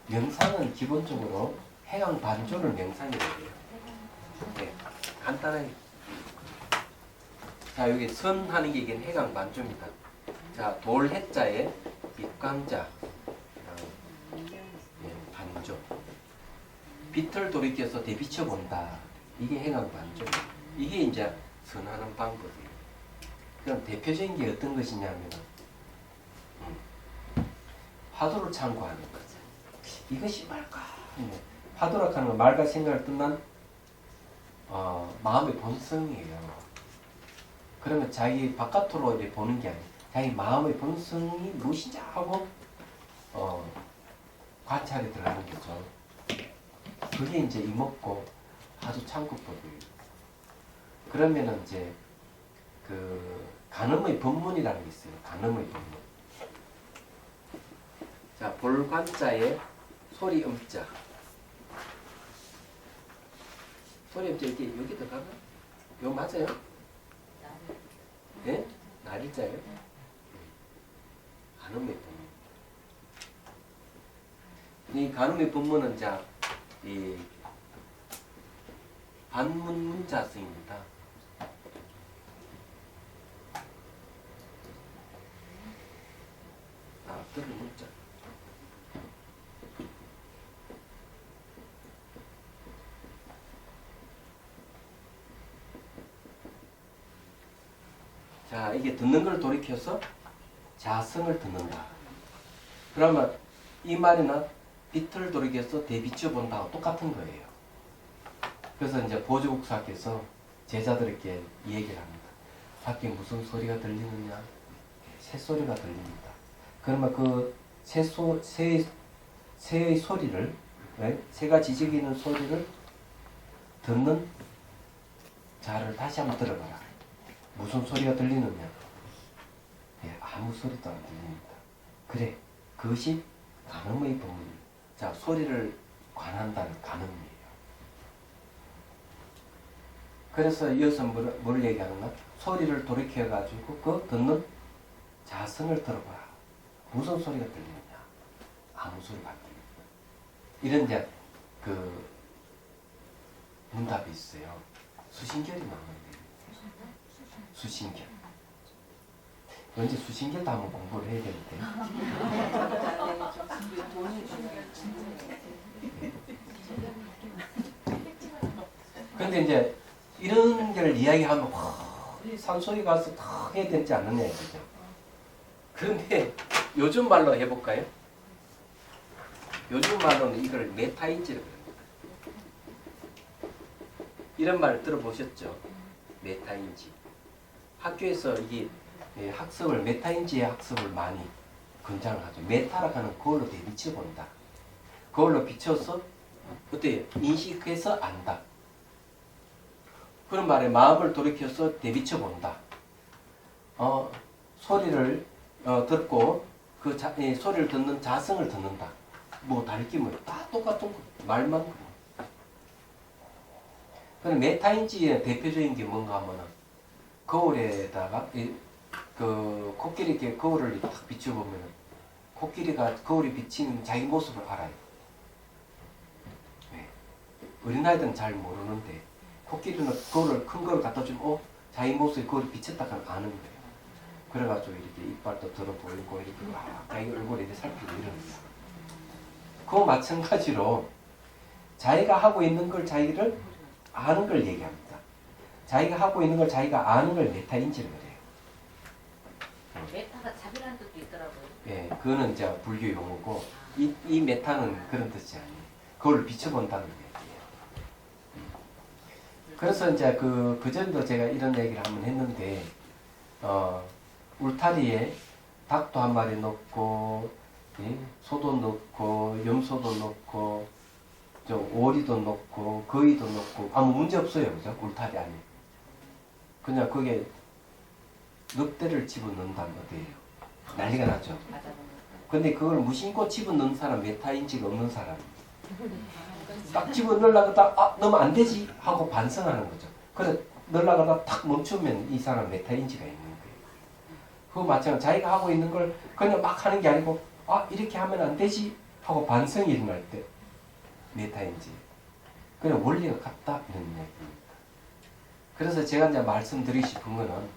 명상은 기본적으로 해강 반조를 명상이라고 해요. 네, 간단하게. 자, 여기 선 하는 게 이게 해강 반조입니다. 자, 돌 해자에 입강자 반조. 빛을 돌이켜서 대비쳐 본다. 이게 행한 관점. 이게 이제 선하는 방법이에요. 그럼 대표적인 게 어떤 것이냐면 화두를 참고하는 거죠. 이것이 말까? 화두라 하는 건 말과 생각을 뜻난 마음의 본성이에요. 그러면 자기 바깥으로 이제 보는 게 아니에요. 자기 마음의 본성이 무엇인지 하고 관찰에 들어가는 거죠. 그게 이제 이목고 화두 참고법이에요. 그러면은 이제 그 간음의 법문이라는 게 있어요. 간음의 법문. 자, 볼관자에 소리 음자. 소리 음자 이렇게 여기 들어가나? 이거 맞아요? 예? 날일자예요? 간음의 법문. 이 간음의 법문은 자, 이 반문문자성입니다. 들을 문자. 자, 이게 듣는 걸 돌이켜서 자성을 듣는다. 그러면 이 말이나 빛을 돌이켜서 대비쳐 본다고 똑같은 거예요. 그래서 이제 보조국사께서 제자들에게 이 얘기를 합니다. 밖에 무슨 소리가 들리느냐? 새소리가 들립니다. 그러면 그 새의 소리를, 새가 지저귀는 소리를 듣는 자를 다시 한번 들어봐라. 무슨 소리가 들리느냐? 아무 소리도 안 들립니다. 그래, 그것이 간음의 법문입니다. 자, 소리를 관한다는 간음이에요. 그래서 이어서 뭘 얘기하는가? 소리를 돌이켜가지고 그 듣는 자성을 들어봐라. 무슨 소리가 들리느냐? 아무 소리가 안 들립니다. 이런 이제 그 문답이 있어요. 수신결이 나오는데. 수신결. 언제 수신결도 한번 공부를 해야 되는데. 근데 이제 이런 걸 이야기하면 산속에 가서 탁 해야 되지 않느냐 이거죠. 그런데 요즘 말로 해볼까요? 요즘 말로는 이걸 메타인지라고 합니다. 이런 말 들어보셨죠? 메타인지. 학교에서 이게 학습을 메타인지의 학습을 많이 권장을 하죠. 메타라고 하는 그걸로 대비쳐 본다. 그걸로 비춰서 어때요? 인식해서 안다. 그런 말에 마음을 돌이켜서 대비쳐 본다. 소리를 듣고 그 소리를 듣는 자성을 듣는다. 뭐 다르게 뭐 다 똑같은 거. 말만. 그럼 메타인지의 대표적인 게 뭔가 하면은 거울에다가 그 코끼리 이렇게 거울을 딱 비춰보면은 코끼리가 거울에 비치는 자기 모습을 알아요. 네. 어린아이들은 잘 모르는데 코끼리는 거울을 큰 거를 갖다 주면 자기 모습이 거울에 비쳤다 하면 아는 거예요. 그래가지고 이렇게 이빨도 들어 보이고 이렇게 자기 얼굴에 이렇게 살피고 이러는 거예요. 그거 마찬가지로 자기가 하고 있는 걸 자기를 아는 걸 얘기합니다. 자기가 하고 있는 걸 자기가 아는 걸 메타인지를 그래요. 메타가 자비라는 뜻도 있더라고요. 예, 그거는 이제 불교 용어고 이 메타는 그런 뜻이 아니에요. 그걸 비춰본다는 얘기예요. 그래서 이제 그 전도 제가 이런 얘기를 한번 했는데 울타리에 닭도 한 마리 넣고 소도 넣고 염소도 넣고 오리도 넣고 거위도 넣고 아무 문제 없어요. 그죠? 울타리 안에. 그냥 거기에 늑대를 집어넣는다면 어때요? 난리가 나죠. 근데 그걸 무심코 집어넣는 사람 메타인지가 없는 사람. 딱 집어넣으려고 딱 넣으면 안 되지 하고 반성하는 거죠. 그래서 넣으려고 딱 멈추면 이 사람 메타인지가 있는 거예요. 그거 마찬가지로 자기가 하고 있는 걸 그냥 막 하는 게 아니고 이렇게 하면 안 되지 하고 반성이 일어날 때 메타인지. 그냥 원리가 같다 이런 얘기입니다. 그래서 제가 이제 말씀드리고 싶은 거는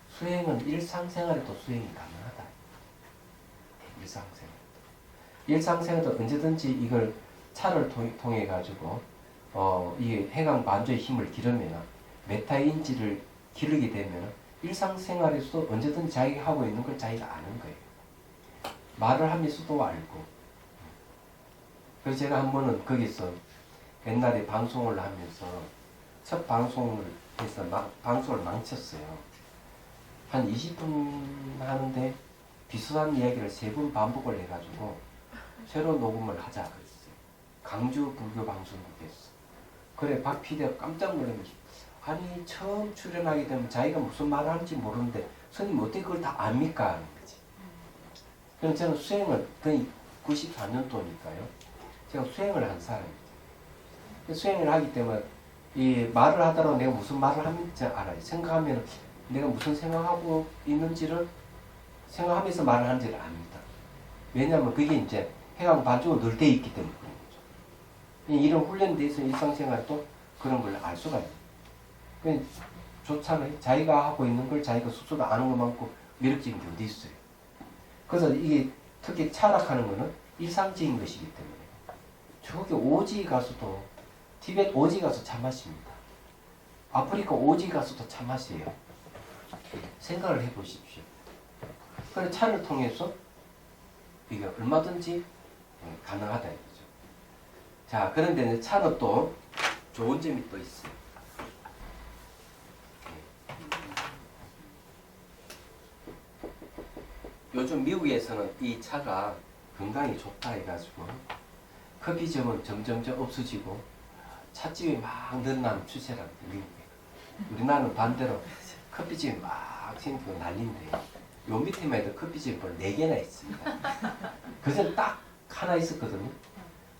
수행은 일상생활에도 수행이 가능하다. 일상생활에도 언제든지 이걸 차를 통해 가지고 이 해강 반조의 힘을 기르면 메타인지를 기르게 되면 일상생활에서도 언제든 자기가 하고 있는 걸 자기가 아는 거예요. 말을 하면서도 알고. 그래서 제가 한 번은 거기서 옛날에 방송을 하면서 첫 방송을 해서 방송을 망쳤어요. 한 20분 하는데 비슷한 이야기를 3번 반복을 해가지고 새로 녹음을 하자 그랬어요. 강주 불교 방송국에서. 그래 박 PD가 깜짝 놀라면서 아니 처음 출연하게 되면 자기가 무슨 말을 하는지 모르는데 스님 어떻게 그걸 다 압니까? 하는 거지. 그럼 저는 수행을 94년도니까요. 제가 수행을 한 사람이죠. 수행을 하기 때문에 이 말을 하더라도 내가 무슨 말을 하는지 알아요. 생각하면 내가 무슨 생각하고 있는지를 생각하면서 말을 하는지를 압니다. 왜냐하면 그게 이제 해강 반죽으로 늘 돼 있기 때문에 그런 거죠. 이런 훈련돼 있으면 일상생활도 그런 걸 알 수가 있어요. 좋잖아요. 자기가 하고 있는 걸 자기가 스스로 아는 것만큼 매력적인 게 어디 있어요. 그래서 이게 특히 철학하는 거는 일상적인 것이기 때문에 저기 오지 가서도 티베트 오지 가서 차 마십니다. 아프리카 오지 가서도 차 마세요. 생각을 해보십시오. 그래서 차를 통해서 이게 얼마든지 가능하다 이거죠. 자, 그런데 차는 또 좋은 점이 또 있어요. 요즘 미국에서는 이 차가 건강에 좋다 해가지고 커피점은 점점점 없어지고 찻집이 막 늘어나는 추세랍니다. 미국에. 우리나라는 반대로 커피집이 막 생기고 난리인데 요 밑에만 해도 커피집이 벌써 4개나 있습니다. 그전 딱 하나 있었거든요.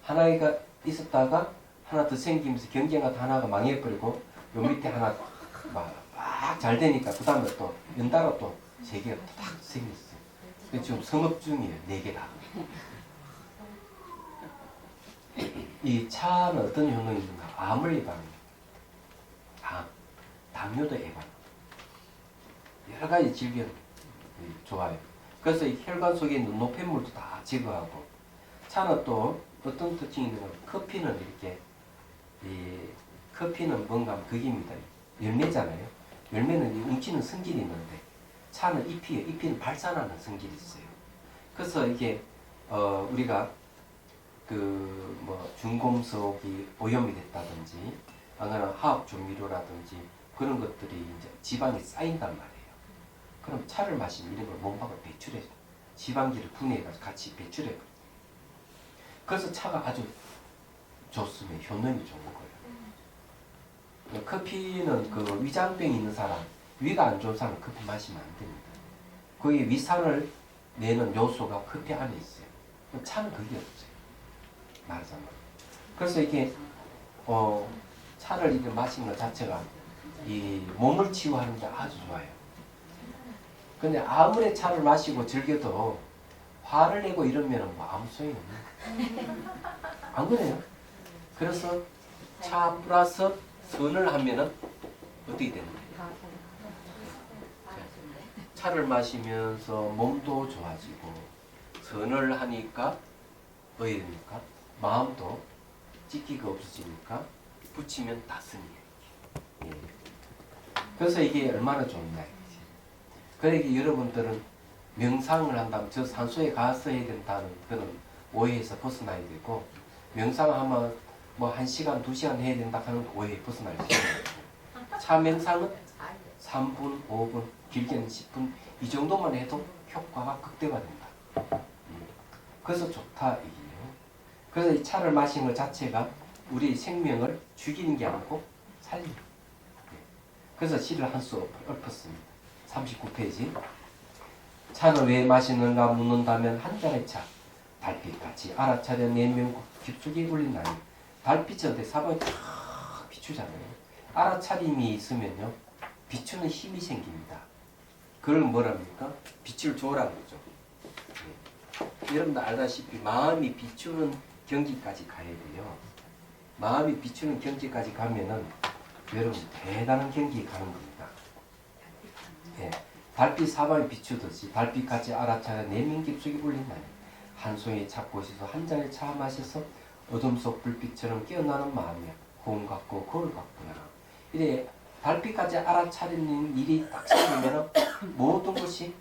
하나가 있었다가 하나 더 생기면서 경쟁하다 하나가 망해버리고 요 밑에 하나 막 잘 되니까 그 다음에 또 연달아 또 3개가 딱 생겼어요. 지금 성업 중이에요. 4개 다. 이 차는 어떤 효능이 있는가? 암을 예방합니다. 암, 당뇨도 예방. 여러 가지 질병 좋아요. 그래서 이 혈관 속에 있는 노폐물도 다 제거하고. 차는 또 어떤 특징이 있는가? 커피는 이렇게 커피는 뭔가 그게입니다. 열매잖아요. 열매는 이 뭉치는 성질이 있는데 차는 잎이에요. 잎이는 발산하는 성질이 있어요. 그래서 이게 우리가 그 뭐 중금속이 오염이 됐다든지 아니면 화학 조미료라든지 그런 것들이 이제 지방이 쌓인단 말이에요. 그럼 차를 마시면 이런 걸 몸 밖으로 배출해요. 지방기를 분해해가지고 같이 배출해요. 그래서 차가 아주 좋으면 효능이 좋은 거예요. 커피는 그 위장병이 있는 사람, 위가 안 좋은 사람은 커피 마시면 안 됩니다. 거기 위산을 내는 요소가 커피 안에 있어요. 차는 그게 없어요. 말하자면. 그래서 이게 차를 이렇게 마시는 것 자체가 이 몸을 치유하는데 아주 좋아요. 근데 아무리 차를 마시고 즐겨도 화를 내고 이러면 뭐 아무 소용이 없는 안 그래요? 그래서 차 플러스 선을 하면은 어떻게 되는 거예요? 차를 마시면서 몸도 좋아지고 선을 하니까 어떻게 됩니까? 마음도 찢기가 없어지니까 붙이면 따스니에요. 예. 그래서 이게 얼마나 좋냐. 그러니까 여러분들은 명상을 한다면 저 산소에 가서 해야 된다는 그런 오해에서 벗어나야 되고 명상하면 뭐 1시간, 2시간 해야 된다 하는 오해에 벗어날 수 있어요. 차 명상은 3분, 5분, 길게는 10분 이 정도만 해도 효과가 극대화된다. 그래서 좋다 이게요. 그래서 이 차를 마시는 것 자체가 우리 생명을 죽이는 게 아니고 살리는 거예요. 그래서 시를 한 수 엎었습니다. 39페이지. 차는 왜 마시는가 묻는다면 한 잔의 차 달빛같이 알아차려 내면 깊숙이 울린다니. 달빛이 어때? 사방에 탁 비추잖아요. 알아차림이 있으면요 비추는 힘이 생깁니다. 그걸 뭐랍니까? 빛을 줘라는 거죠. 네. 여러분들 알다시피 마음이 비추는 경지까지 가야 돼요. 마음이 비추는 경지까지 가면은 여러분 대단한 경지에 가는 겁니다. 네. 달빛 사방에 비추듯이 달빛같이 알아차려 내면 깊숙이 울린다니. 한 송이 찾고 있어서 한 잔의 차 마셔서 어둠 속 불빛처럼 깨어나는 마음이야. 호응 같고 거울 같구나. 이래 달빛까지 알아차리는 일이 딱 생기면 모든 것이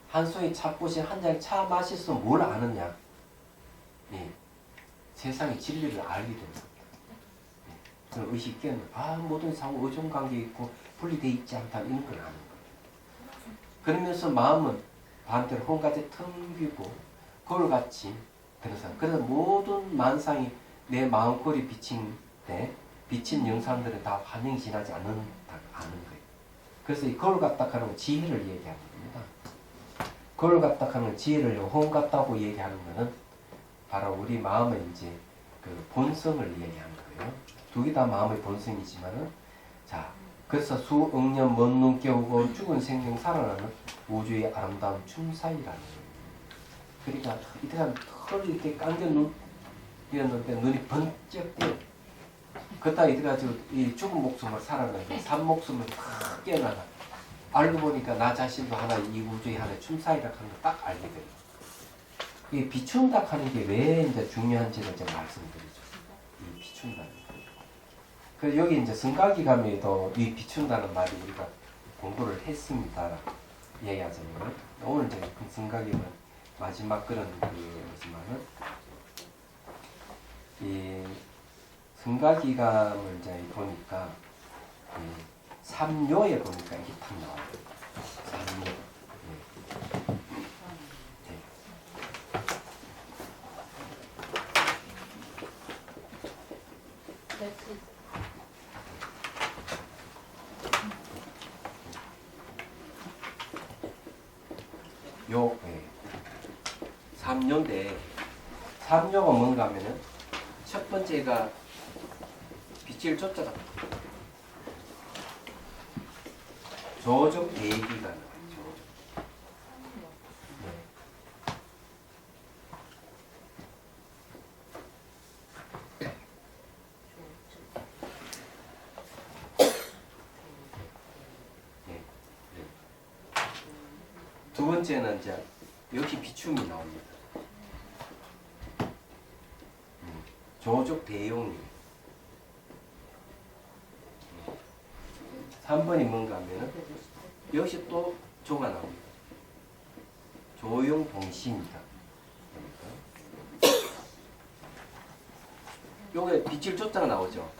한 송이 차꽃이 한 잔 차 마셔서 뭘 아느냐. 예. 세상의 진리를 알게 됩니다. 예. 그런 의식이 깨어나. 모든 상호 의존관계 있고 분리되어 있지 않다. 이런 걸 아는 거예요. 그러면서 마음은 반대로 혼같이 텅비고 거울같이 그래서 모든 만상이 내 마음골이 비친 때 비친 영상들은 다 환영이 지나지 않는다 아는 거예요. 그래서 이 거울 같다 하는 건 지혜를 얘기하는 겁니다. 거울 같다 하는 건 지혜를 혼 같다고 얘기하는 거는 바로 우리 마음의 이제 그 본성을 얘기하는 거예요. 두 개 다 마음의 본성이지만은 자 그래서 수억 년 먼 눈 깨우고 죽은 생명 살아나는 우주의 아름다운 춤사위라는 거예요. 그러니까 이때가 털 이렇게 감겨 누웠는데 눈이 번쩍 뜨요. 그렇다 이때가 이 죽은 목숨을 살아나는 산 목숨을 탁 깨어나가. 알고 보니까 나 자신도 하나 이 우주의 하나의 춤사위라 하는 걸 딱 알게 돼요. 이 비춘다 하는 게 왜 이제 중요한지를 이제 말씀드리죠. 이 비춘다는 거. 그 여기 이제 성가기 가면도 이 비춘다는 말이 우리가 공부를 했습니다. 얘기하자면 오늘 이제 그 성가기는 마지막 그런 거지만은 이 성가기감을 이제 보니까 삼요에 보니까 이게 딱 나와요. 삼요. 삼요인데 삼요가 뭔가 하면은 첫 번째가 빛을 쫓아가 조적 대기가 나와요. 두 번째는 이제 여기 비춤이 나옵니다. 조적 대용이 3번이 뭔가 하면은 역시 또 조가 나옵니다. 조용동시입니다. 요게 빛을 쫓다가 나오죠.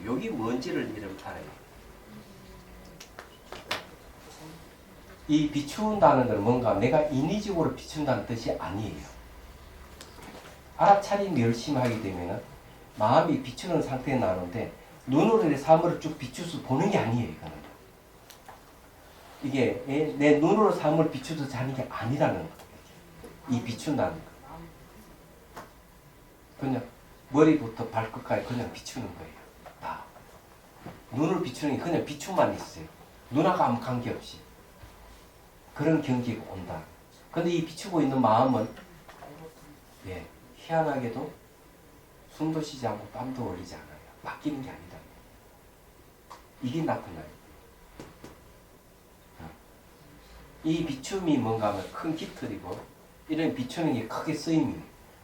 여기 뭔지를 이름 알아요. 이 비춘다는 건 뭔가 내가 인위적으로 비춘다는 뜻이 아니에요. 알아차리는 열심히 하게 되면 마음이 비추는 상태에 나오는데 눈으로 내 사물을 쭉 비추서 보는 게 아니에요. 이거는. 이게 내 눈으로 사물을 비추서 자는 게 아니라는 거예요. 이 비춘다는 거. 그냥 머리부터 발끝까지 그냥 비추는 거예요. 다. 눈을 비추는 게 그냥 비추만 있어요. 눈하고 아무 관계없이. 그런 경기가 온다. 근데 이 비추고 있는 마음은 희한하게도 숨도 쉬지 않고 땀도 흘리지 않아요. 바뀌는 게 아니다. 이게 나타나요. 이 비춤이 뭔가 하면 큰 깃털이고 이런 비추는 게 크게 쓰임이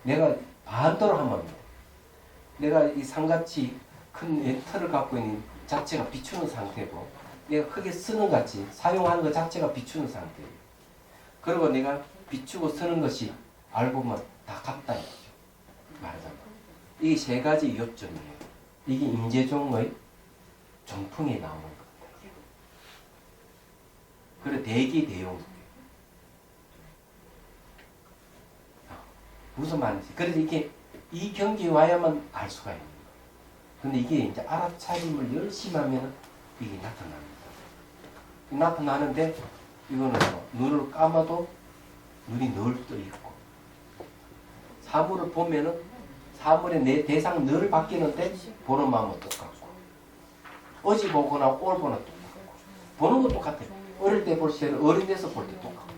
내가 반대로 하면 내가 이 상같이 큰 틀을 갖고 있는 자체가 비추는 상태고 내가 크게 쓰는 같이 사용하는 것 자체가 비추는 상태예요. 그리고 내가 비추고 쓰는 것이 알고 보면 다 같다 이거죠. 말하자면 이게 세 가지 요점이에요. 이게 임재종의 정풍에 나오는 겁니다. 그리고 대기대용. 무슨 말인지. 그래서 이게 이 경기에 와야만 알 수가 있는 거예요. 근데 이게 이제 알아차림을 열심히 하면 이게 나타납니다. 나타나는데 이거는 눈을 감아도 눈이 늘 떠 있고 사물을 보면은 사물의 내 대상 늘 바뀌는데 보는 마음은 똑같고 어제 보거나 오늘 보나 똑같고 보는 것도 똑같아요. 어릴 때 볼 때는 어린 데서 볼 때 똑같고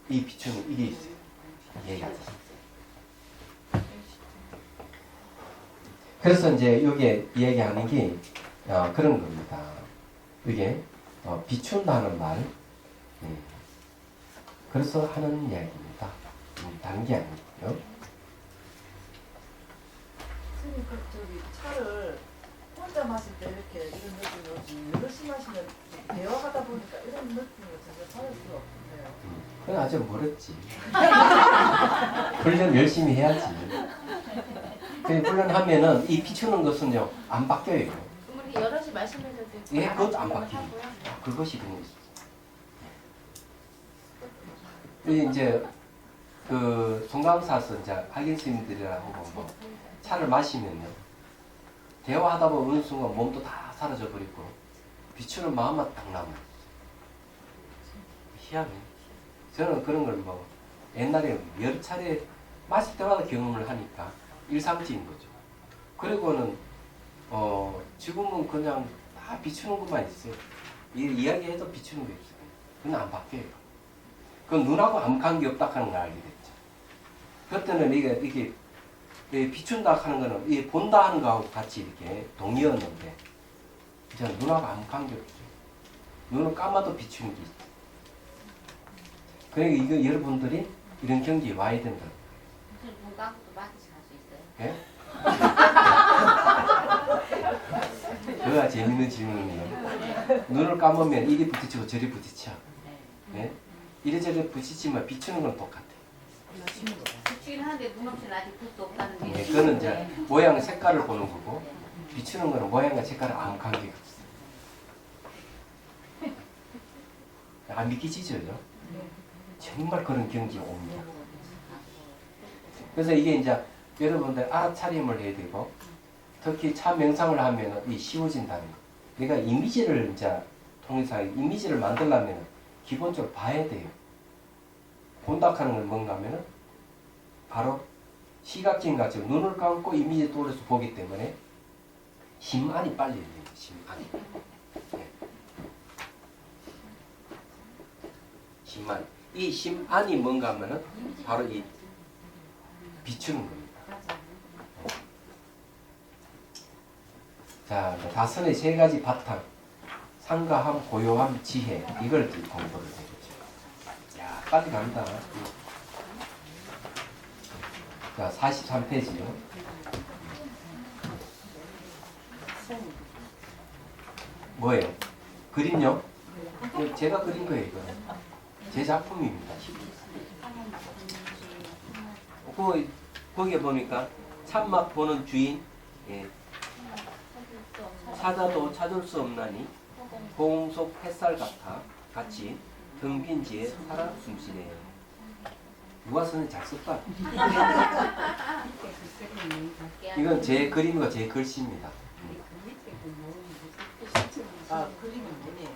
이 비추는 이게 있어요. 얘기하자. 그래서 이제 여기에 얘기하는 게 그런 겁니다. 이게 비춘다는 말. 그래서 하는 이야기입니다. 다른 게 아니고요. 선생님 그 저기 차를 혼자 마실 때 이렇게 이런 느낌이 오지 여럿이 마시면 대화하다 보니까 이런 느낌을 전혀 받을 수가 없는데요. 그건 아주 멀었지. 훈련 열심히 해야지. 그 훈련하면은 이 비추는 것은요 안 바뀌어요. 우리 여럿이 마시면서 예, 그것도 안 바뀌어요. 그것이 그런 거죠. 이제 그 송강사서 이제 학인 스님들이라고 뭐 차를 마시면요 대화하다 보면 어느 순간 몸도 다 사라져 버리고 비추는 마음만 딱 남아요. 희한해. 저는 그런 걸 뭐 옛날에 여러 차례 마실 때마다 경험을 하니까 일상적인 거죠. 그리고는 지금은 그냥 다 비추는 것만 있어요. 이야기해도 비추는 게 없어요. 그냥 안 바뀌어요. 그건 눈하고 아무 관계 없다 하는 걸 알게 됐죠. 그때는 이게 비춘다 하는 거는 이 본다 하는 거하고 같이 이렇게 동의였는데 이제 눈하고 아무 관계 없어요. 눈을 감아도 비추는 게 있어요. 그러니까 이거 여러분들이 이런 경지에 와야 된다. 눈 감고도 마트에 갈 수 있어요? 예? 그가 재밌는 질문이에요. 눈을 감으면 이리 부딪히고 저리 부딪혀. 예? 이리저리 부딪히면 비추는 건 똑같아요. 비추긴 하는데 눈 없이는 아직 빛도 없다는 게. 예, 그거는 이제 모양 색깔을 보는 거고 비추는 거는 모양과 색깔은 아무 관계가 없어요. 안 믿기지죠? 정말 그런 경지에 옵니다. 그래서 이게 이제 여러분들 알아차림을 해야 되고 특히 차 명상을 하면 이 쉬워진다는 거. 내가 이미지를 이제 통해서 이미지를 만들려면 기본적으로 봐야 돼요. 본다 하는 건 뭔가 하면은 바로 시각적인 가지고 눈을 감고 이미지 떠올려서 보기 때문에 심안이 빨리 열려요. 심안이. 네. 심안. 이 심안이 뭔가 하면은 바로 이 비추는 겁니다. 자, 다선의 세 가지 바탕. 상가함, 고요함, 지혜. 이걸 공부를 해보죠. 야, 빨리 간다. 자, 43페이지요. 뭐예요? 그림요? 제가 그린 거예요, 이거는. 제 작품입니다. 거기에 보니까 참맛 보는 주인, 예. 찾아도 찾을 수 없나니 고음 속 햇살 같이 텅빈지에 살아 숨쉬네요. 누가 쓰는 잘 썼다. 이건 제 그림과 제 글씨입니다. 아 그림은 뭐네요.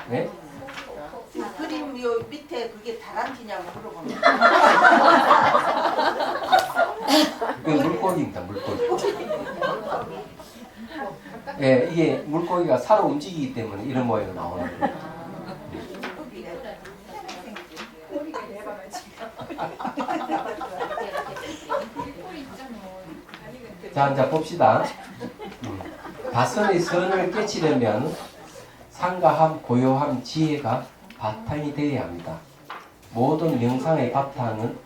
네? 그림 요 밑에 그게 다람쥐냐고 물어보면 이건 물고기입니다. 물고기. 예, 이게 물고기가 살아 움직이기 때문에 이런 모양이 나오는 거예요. 자, 봅시다. 다선의 선을 깨치려면 상가함, 고요함, 지혜가 바탕이 되어야 합니다. 모든 명상의 바탕은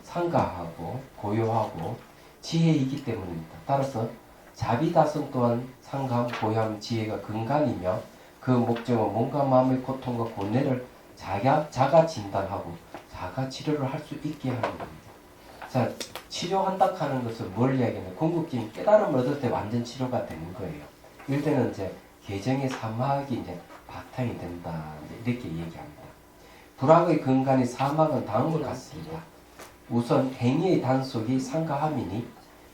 상가하고 고요하고 지혜이기 때문입니다. 따라서 자비다선 또한 상가함, 고요함, 지혜가 근간이며 그 목적은 몸과 마음의 고통과 고뇌를 자가 진단하고 자가 치료를 할 수 있게 하는 겁니다. 자, 치료한다 하는 것은 뭘 이야기하냐면 궁극적인 깨달음을 얻을 때 완전 치료가 되는 거예요. 이럴 때는 이제 개정의 사막이 이제 바탕이 된다. 이렇게 얘기합니다. 불악의 근간이 사막은 다음과 같습니다. 우선 행위의 단속이 상가함이니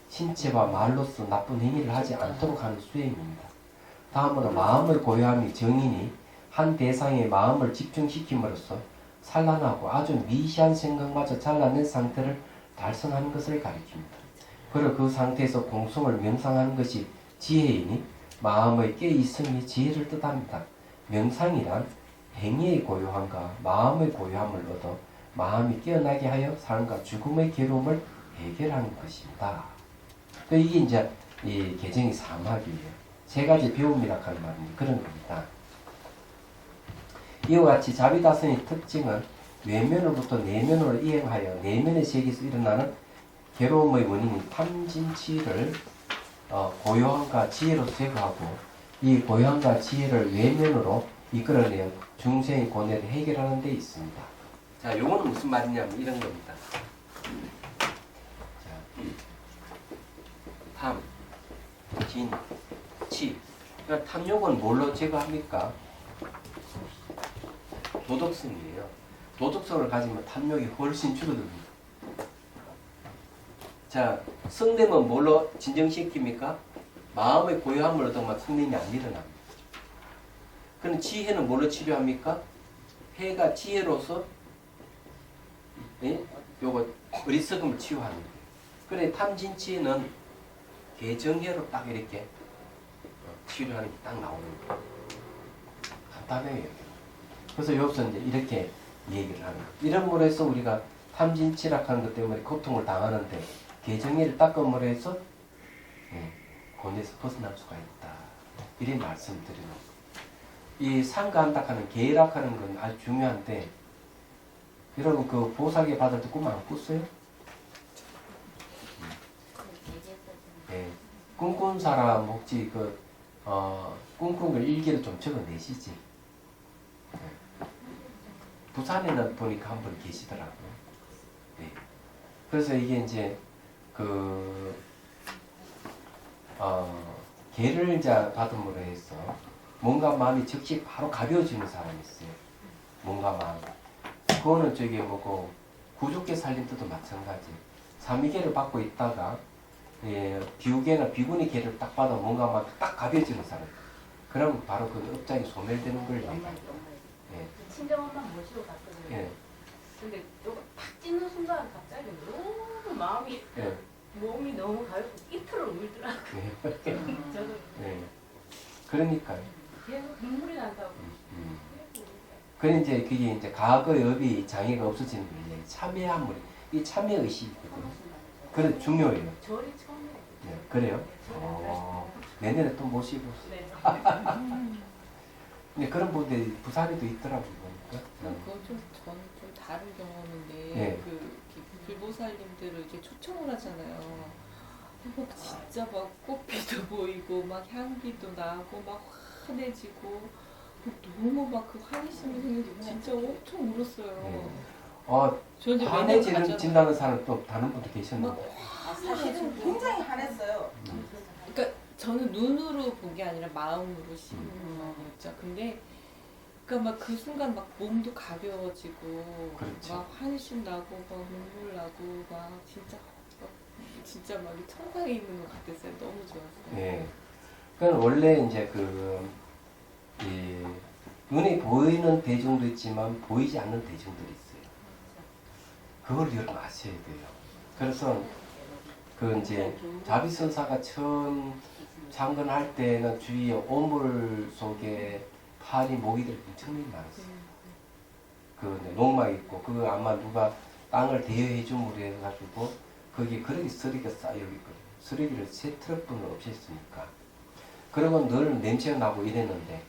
신체와 말로서 나쁜 행위를 하지 않도록 하는 수행입니다. 다음으로 마음의 고요함이 정인이 한 대상의 마음을 집중시킴으로써 산란하고 아주 미시한 생각마저 잘라낸 상태를 달성하는 것을 가리킵니다. 그리고 그 상태에서 공성을 명상하는 것이 지혜이니 마음의 깨있음이 지혜를 뜻합니다. 명상이란 행위의 고요함과 마음의 고요함을 얻어 마음이 깨어나게 하여 삶과 죽음의 괴로움을 해결하는 것입니다. 이게 이제 이 개정의 사막이에요. 세 가지 배움이라 하는 말입니다. 그런 겁니다. 이와 같이 자비다선의 특징은 외면으로부터 내면으로 이행하여 내면의 세계에서 일어나는 괴로움의 원인인 탐진치를 고요함과 지혜로 제거하고 이 고요함과 지혜를 외면으로 이끌어내어 중생의 고뇌를 해결하는 데 있습니다. 자, 요거는 무슨 말이냐면 이런 겁니다. 자, 탐, 진, 치. 그러니까 탐욕은 뭘로 제거합니까? 도덕성이에요. 도덕성을 가지면 탐욕이 훨씬 줄어듭니다. 자, 성냄은 뭘로 진정시킵니까? 마음의 고요함을 얻어만 성냄이 안 일어납니다. 그럼 지혜는 뭘로 치료합니까? 해가 지혜로서 요거 어리석음을 치유하는 거예요. 그래 탐진치는 개정해로 딱 이렇게 치료하는 게 딱 나오는 거예요. 간단해요. 그래서 여기서 이제 이렇게 얘기를 하는 거예요. 이런 해서 우리가 탐진치락하는 것 때문에 고통을 당하는데 개정해를 닦음으로 해서 고뇌에서 벗어날 수가 있다. 이런 말씀을 드리는 거예요. 이 상간닥하는 계락하는 건 아주 중요한데 여러분 그 보살계 받을 때 꿈 안 꿨어요? 네. 꿈꾼 사람 혹시 꿈꾼 걸 일기를 좀 적어내시지? 네. 부산에는 보니까 한 분 계시더라고요. 네. 그래서 이게 이제 개를 이제 받음으로 해서 뭔가 마음이 즉시 바로 가벼워지는 사람이 있어요. 뭔가 마음. 그거는 뭐고 구족계 살림 때도 마찬가지. 삼위계를 받고 있다가 비우계나 비군의 계를 딱 받아 뭔가 막 딱 가벼워지는 사람. 그럼 바로 그 업장이 소멸되는 걸 얘기합니다. 친정엄마 모시고 갔거든요. 예. 근데 요거 탁 찌는 순간 갑자기 너무 마음이 예. 몸이 너무 가볍고 이틀을 울더라고요. 저도 그러니까요. 계속 눈물이 난다고. 그래 그게 이제 과거의 업이 장애가 없어지는 거예요. 참회함을 이 참회 의식이거든요. 그래 중요해요. 절이 처음에. 네, 그래요? 내년에 또 모시고. 네. 근데 그런 분들이 부산에도 있더라고요. 보니까. 그건 저는 좀 다른 경험인데 네. 불보살님들을 이렇게 초청을 하잖아요. 막 진짜 막 꽃피도 보이고 막 향기도 나고 막 환해지고 너무 막 그 환희심이 생겨서 진짜 엄청 울었어요. 네. 저 이제 매년 환해진다는 사람 또 다른 분도 계셨는데. 막 사실은 굉장히 환했어요. 그러니까 저는 눈으로 본 게 아니라 마음으로 심었죠. 근데 그러니까 막 그 순간 막 몸도 가벼워지고 그렇죠. 막 환심 나고 막 눈물 나고 막 진짜 막 천상에 있는 것 같았어요. 너무 좋았어요. 네. 그건 원래 이제 눈에 보이는 대중도 있지만 보이지 않는 대중들이 있어요. 그걸 여러분 아셔야 돼요. 그래서 이제 자비선사가 처음 창건할 때는 주위에 오물 속에 파리 모기들이 엄청나게 많았어요. 농막 있고 아마 누가 땅을 대여해 준 물에 해가지고 거기에 그렇게 쓰레기가 쌓여 있거든요. 쓰레기를 3트럭분을 없앴으니까. 그러면 늘 냄새가 나고 이랬는데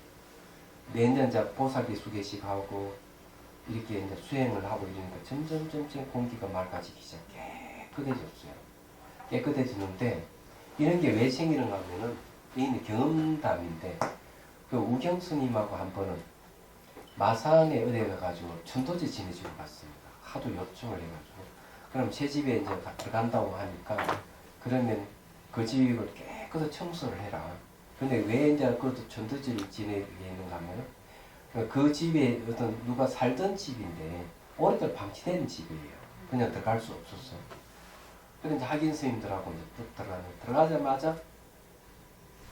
내년 이제 보살계 수계식 하고 이렇게 이제 수행을 하고 이러니까 점점 공기가 맑아지기 시작해. 깨끗해졌어요. 깨끗해지는데 이런 게 왜 생기는가 하면은 이게 경험담인데 우경 스님하고 한 번은 마산에 어디 가가지고 천도제 지내주고 갔습니다. 하도 요청을 해가지고 그럼 제 집에 이제 들어간다고 하니까 그러면 그 집을 깨끗이 청소를 해라. 근데 왜 이제 그것도 천도제를 지내게 했는가 하면은 그 집에 어떤 누가 살던 집인데 오래도록 방치된 집이에요. 그냥 들어갈 수 없었어. 그래서 이제 학인 스님들하고 이제 뚝 들어가자마자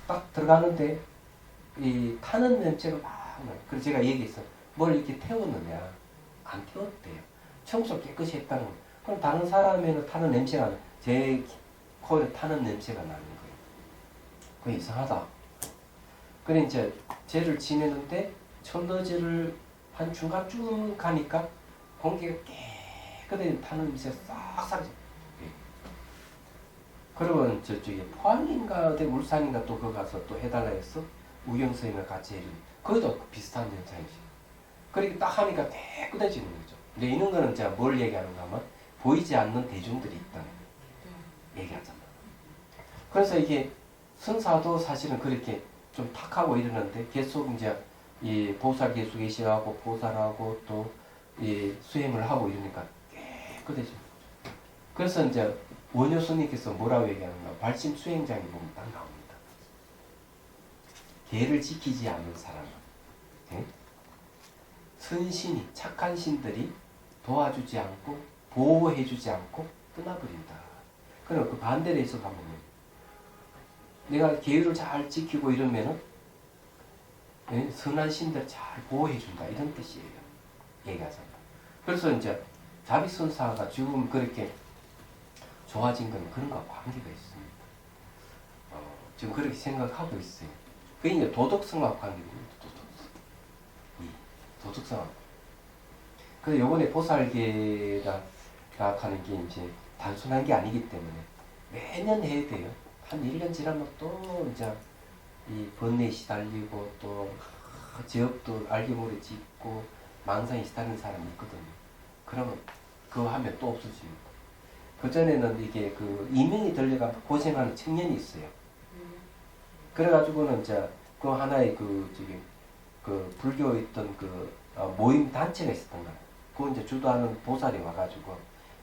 딱 들어가는데 이 타는 냄새가 막 나요. 그래서 제가 얘기했어요. 뭘 이렇게 태웠느냐? 안 태웠대요. 청소 깨끗이 했다는 거예요. 그럼 다른 사람에는 타는 냄새가 나요. 제 코에 타는 냄새가 나는 거예요. 그게 이상하다. 그래 이제 쟤를 지내는데 천도제를 한 중간쯤 가니까 공기가 깨끗하게 타는 냄새가 싹 사라져. 그러면 저쪽에 포항인가 울산인가 또 거기 가서 또 해달라 했어. 우경스님을 같이 해주니 그것도 비슷한 현상이지. 그렇게 딱 하니까 깨끗해지는 거죠. 근데 이런 거는 제가 뭘 얘기하는가 하면 보이지 않는 대중들이 있다는 얘기하잖아. 그래서 이게 선사도 사실은 그렇게 좀 탁하고 이러는데 계속 이제 이 보살 계속 계시하고 보살하고 또 이 수행을 하고 이러니까 깨끗해져. 그래서 이제 원효 스님께서 뭐라고 얘기하는가? 발심 수행장에 보면 딱 나옵니다. 계를 지키지 않는 사람은 선신이 착한 신들이 도와주지 않고 보호해주지 않고 떠나버린다. 그럼 그 반대로 해서 가면 내가 계율을 잘 지키고 이러면은 선한 신들 잘 보호해준다 이런 뜻이에요. 얘기하잖아. 그래서 이제 자비선사가 지금 그렇게 좋아진 건 그런 것과 관계가 있습니다. 지금 그렇게 생각하고 있어요. 그게 이제 도덕성과 관계입니다. 도덕성. 그래서 요번에 보살계가 하는 게 이제 단순한 게 아니기 때문에 매년 해야 돼요. 한 1년 지나면 또 이제 이 번뇌에 시달리고 또 제업도 알게 모르게 짓고 망상에 시달리는 사람이 있거든요. 그러면 그거 하면 또 없어집니다. 그전에는 이게 그 이명이 들려가 고생하는 청년이 있어요. 그래가지고는 이제 그 하나의 그 저기 그 불교에 있던 그 모임 단체가 있었던 거예요. 그거 이제 주도하는 보살이 와가지고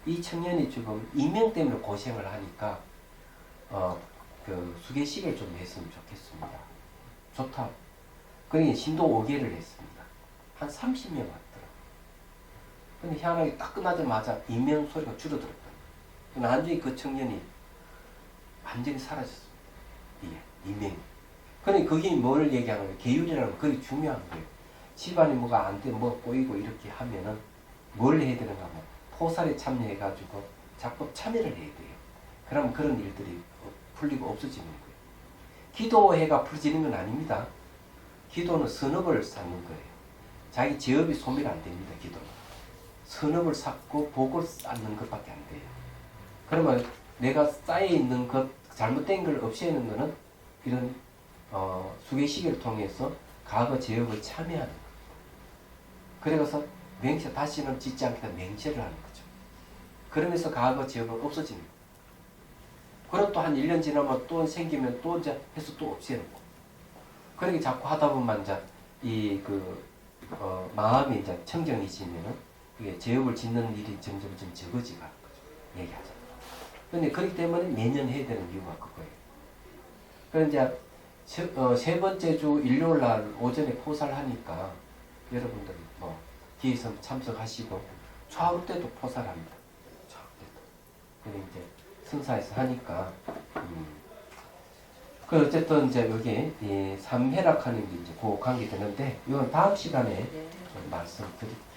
이 청년이 지금 이명 때문에 고생을 하니까 그 수계식을 좀 했으면 좋겠습니다. 좋다. 그러니 신도 5개를 했습니다. 한 30명 왔더라고요. 근데 희한하게 딱 끝나자마자 이명 소리가 줄어들었다. 나중에 그 청년이 완전히 사라졌습니다. 이명이. 그러니 그게 뭘 얘기하는 거예요? 계율이라는 건 그게 중요한 거예요. 집안에 뭐가 안 돼, 뭐 꼬이고 이렇게 하면은 뭘 해야 되는가 하면 포살에 참여해가지고 작법 참여를 해야 돼요. 그러면 그런 일들이 풀리고 없어지는 거예요. 기도해가 풀어지는 건 아닙니다. 기도는 선업을 쌓는 거예요. 자기 제업이 소멸 안 됩니다. 기도는. 선업을 쌓고 복을 쌓는 것밖에 안 돼요. 그러면 내가 쌓여있는 것, 잘못된 걸 없애는 거는 이런 수계시계를 통해서 과거 제업을 참여하는 거예요. 그래서 맹세, 다시는 짓지 않겠다 맹세를 하는 거죠. 그러면서 과거 제업은 없어지는 거예요. 그럼 또 한 1년 지나면 또 생기면 또 이제 해서 또 없애는 거. 그렇게 자꾸 하다 보면 이제 이 마음이 이제 청정해지면은 이게 제업을 짓는 일이 점점 적어지가 하는 거죠. 얘기하잖아요. 근데 그렇기 때문에 매년 해야 되는 이유가 그거예요. 그럼 이제 세 번째 주 일요일 날 오전에 포살하니까 여러분들 뭐 뒤에서 참석하시고 좌우 때도 포살합니다. 좌우 때도. 근데 이제 선사에서 하니까 그 어쨌든 이제 여기 이 삼회락하는 게 이제 그 관계 되는데 이건 다음 시간에 좀 말씀드릴게요.